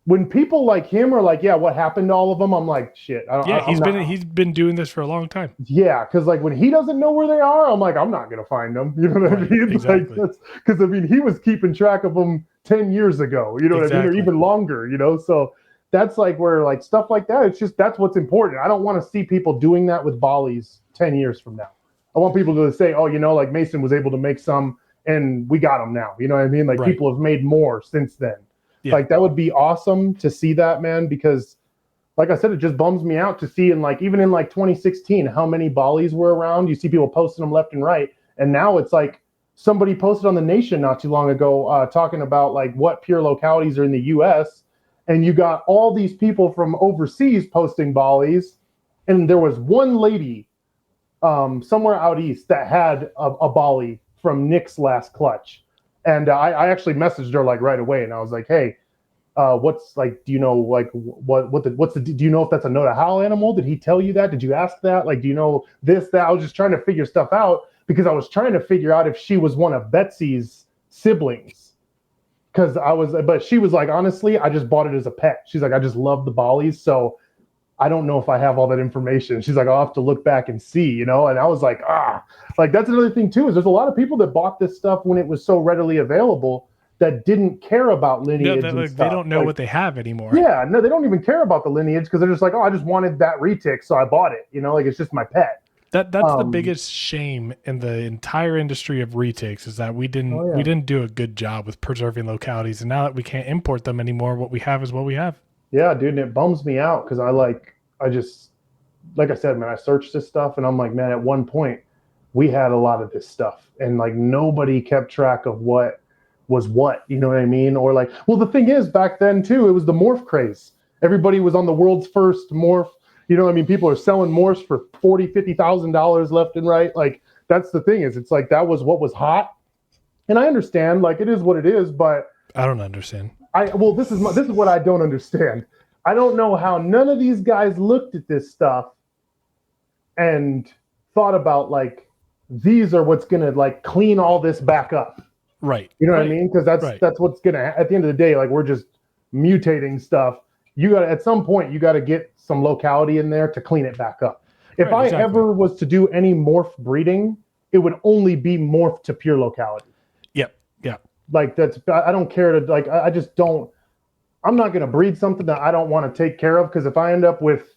when people like him are like, yeah, what happened to all of them? I'm like, shit. He's been doing this for a long time. Yeah, because like when he doesn't know where they are, I'm like, I'm not gonna find them. You know what I mean? Exactly. Because I mean, he was keeping track of them 10 years ago. You know what I mean, or even longer. So that's like where like stuff like that. It's just, that's what's important. I don't want to see people doing that with Balis 10 years from now. I want people to say, oh, like Mason was able to make some, and we got them now. You know what I mean? Like, people have made more since then. Yeah. Like, that would be awesome to see that, man, because like I said, it just bums me out to see even in 2016, how many Balis were around. You see people posting them left and right. And now it's like somebody posted on the Nation not too long ago talking about like what pure localities are in the U.S. And you got all these people from overseas posting Balis, and there was one lady somewhere out east that had a Bali from Nick's last clutch, and I actually messaged her like right away, and I was like, hey. What's like? Do you know like what's the? Do you know if that's a Noda-Hal animal? Did he tell you that? Did you ask that? Like, do you know this, that? I was just trying to figure stuff out because I was trying to figure out if she was one of Betsy's siblings. But she was like, honestly, I just bought it as a pet. She's like, I just love the Balis, so I don't know if I have all that information. She's like, I'll have to look back and see, you know? And I was like, like that's another thing too, is there's a lot of people that bought this stuff when it was so readily available that didn't care about lineage. They don't know what they have anymore. Yeah, no, they don't even care about the lineage because they're just like, oh, I just wanted that retic, so I bought it. You know, like it's just my pet. That's the biggest shame in the entire industry of retics is that we didn't do a good job with preserving localities, and now that we can't import them anymore, what we have is what we have. Yeah, dude, and it bums me out because I just like I said, man, I searched this stuff and I'm like, man, at one point we had a lot of this stuff and like nobody kept track of what was what, you know what I mean? Or like, well, the thing is back then too, it was the morph craze. Everybody was on the world's first morph. You know what I mean? People are selling morphs for $40,000-$50,000 left and right. Like that's the thing is it's like that was what was hot. And I understand, like it is what it is, but I don't understand. This is what I don't understand. I don't know how none of these guys looked at this stuff and thought about like these are what's gonna like clean all this back up. Right. You know what I mean? Because that's what's gonna at the end of the day, like we're just mutating stuff. You gotta at some point you gotta get some locality in there to clean it back up. If I ever was to do any morph breeding, it would only be morph to pure locality. Yep. Like I don't care to like I just don't. I'm not gonna breed something that I don't want to take care of because if I end up with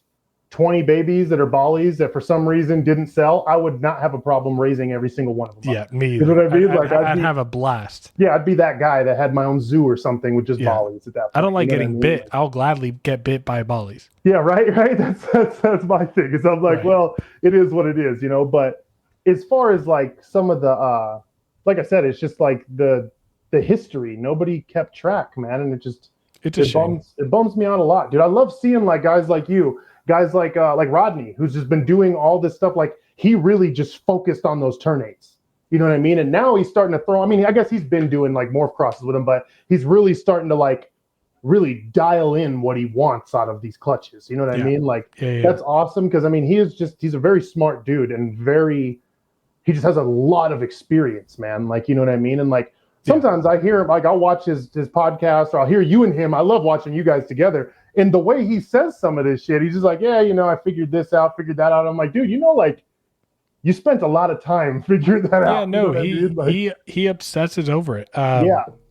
20 babies that are Balis that for some reason didn't sell, I would not have a problem raising every single one of them. Yeah, me. You know what I mean? I'd have a blast. Yeah, I'd be that guy that had my own zoo or something with just Balis at that point. I don't like getting bit. Like, I'll gladly get bit by Balis. Yeah, right. That's my thing. Is I'm like, well, it is what it is, you know. But as far as like some of the, like I said, it's just like the history. Nobody kept track, man, and it bums me out a lot, dude. I love seeing like guys like you. Guys like Rodney, who's just been doing all this stuff. Like he really just focused on those ternates. You know what I mean? And now he's starting to throw. I mean, I guess he's been doing like morph crosses with them, but he's really starting to like really dial in what he wants out of these clutches. You know what I mean? Like that's awesome because I mean he's a very smart dude and he just has a lot of experience, man. Like you know what I mean? And like sometimes I hear like I'll watch his podcast or I'll hear you and him. I love watching you guys together. And the way he says some of this shit, he's just like, yeah, you know, I figured this out, figured that out. I'm like, dude, you know, like you spent a lot of time figuring that out. Yeah, no, you know he obsesses over it.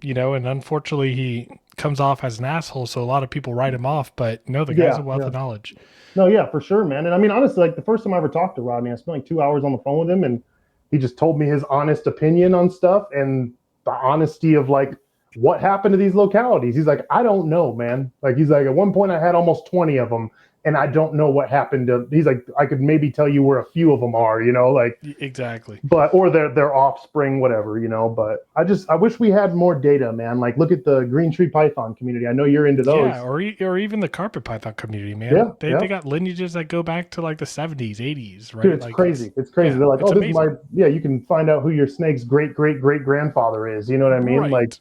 You know, and unfortunately he comes off as an asshole, so a lot of people write him off, but no, the guy's a wealth of knowledge. No, yeah, for sure, man. And I mean, honestly, like the first time I ever talked to Rodney, I spent like 2 hours on the phone with him and he just told me his honest opinion on stuff and the honesty of like, what happened to these localities? He's like, I don't know, man. Like, he's like, at one point I had almost 20 of them and I don't know what happened to, he's like, I could maybe tell you where a few of them are, you know, like. Exactly. But, or their offspring, whatever, you know, but I wish we had more data, man. Like, look at the green tree python community. I know you're into those. Yeah, or even the carpet python community, man. Yeah, they got lineages that go back to like the 70s, 80s, right? Dude, it's like, crazy. It's crazy. Yeah, they're like, oh, this amazing. Is you can find out who your snake's great-great-great-grandfather is. You know what I mean? Right. Like,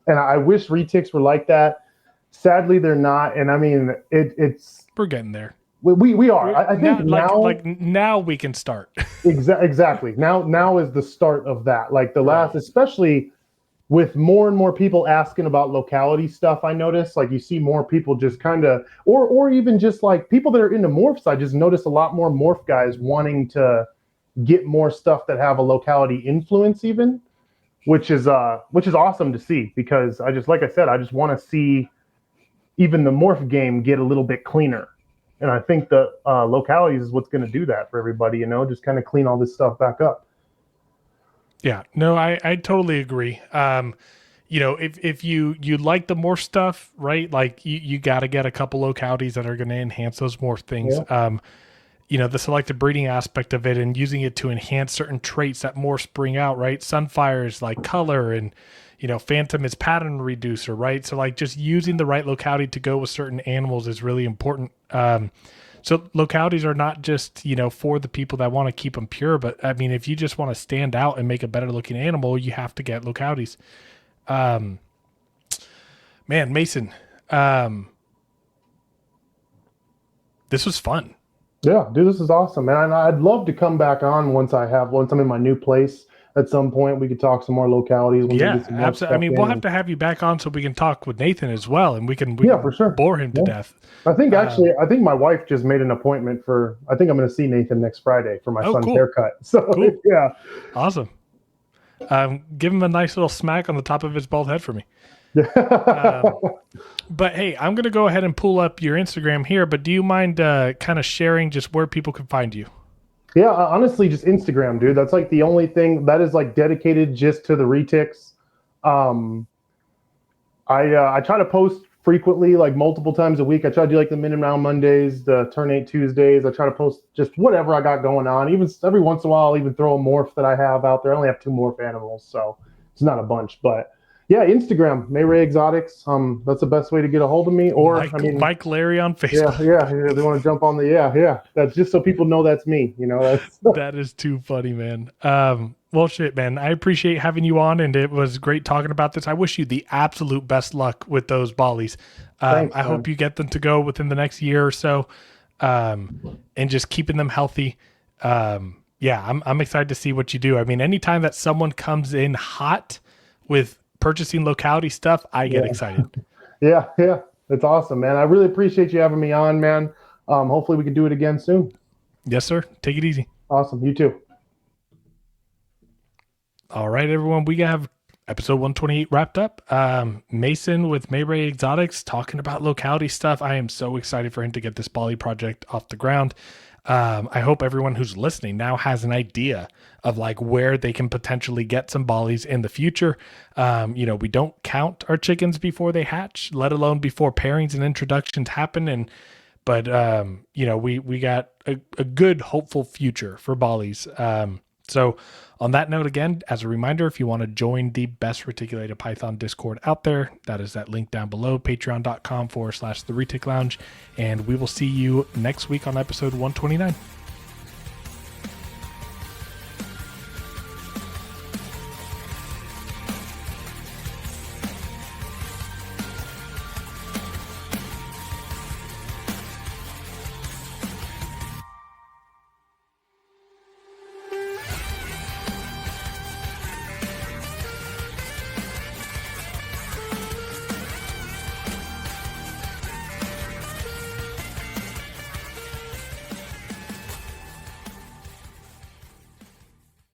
and I wish retics were like that. Sadly, they're not. And I mean, it's we're getting there. We are. I think now we can start. Exactly. Now is the start of that. Like the last, especially with more and more people asking about locality stuff. I notice like you see more people just kind of, or even just like people that are into morphs. I just notice a lot more morph guys wanting to get more stuff that have a locality influence even. Which is awesome to see because I just want to see even the morph game get a little bit cleaner, and I think the localities is what's going to do that for everybody. You know, just kind of clean all this stuff back up. Yeah, no, I totally agree. You know, if you like the morph stuff, right? Like you got to get a couple localities that are going to enhance those morph things. Yeah. the selective breeding aspect of it and using it to enhance certain traits that more spring out, right? Sunfire is like color, and Phantom is pattern reducer, right? So like just using the right locality to go with certain animals is really important. So localities are not just, for the people that want to keep them pure, but I mean, if you just want to stand out and make a better looking animal, you have to get localities. Man, Mason, this was fun. Yeah, dude, this is awesome, man. And I'd love to come back on once I'm in my new place. At some point, we could talk some more localities. Once we Yeah, get some more absolutely. I mean, stuff we'll in. have to have you back on so we can talk with Nathan as well, and we can for sure. bore him to death. I think my wife just made an appointment I think I'm going to see Nathan next Friday for my son's cool. haircut. So Cool. yeah, awesome. Give him a nice little smack on the top of his bald head for me. But hey, I'm going to go ahead and pull up your Instagram here, but do you mind kind of sharing just where people can find you? Yeah, honestly, just Instagram, dude. That's like the only thing that is like dedicated just to the retics. I try to post frequently, like multiple times a week. I try to do like the Min and Round Mondays, the Turnate Tuesdays. I try to post just whatever I got going on. Even every once in a while, I'll even throw a morph that I have out there. I only have 2 morph animals, so it's not a bunch. But yeah, Instagram, MayRay Exotics. That's the best way to get a hold of me. Or Mike Larry on Facebook. Yeah. They want to jump on the That's just so people know that's me. That is too funny, man. Well, shit, man. I appreciate having you on, and it was great talking about this. I wish you the absolute best luck with those Balis. Thanks, I hope you get them to go within the next year or so, and just keeping them healthy. Yeah, I'm excited to see what you do. I mean, anytime that someone comes in hot with purchasing locality stuff, I get excited. Yeah. That's awesome, man. I really appreciate you having me on, man. Hopefully we can do it again soon. Yes, sir. Take it easy. Awesome. You too. All right, everyone. We have episode 128 wrapped up. Mason with MayRay Exotics talking about locality stuff. I am so excited for him to get this Bali project off the ground. I hope everyone who's listening now has an idea of like where they can potentially get some Balis in the future. We don't count our chickens before they hatch, let alone before pairings and introductions happen. But we got a good hopeful future for Balis. So on that note, again, as a reminder, if you want to join the best reticulated Python Discord out there, that is that link down below, patreon.com/the Retic Lounge. And we will see you next week on episode 129.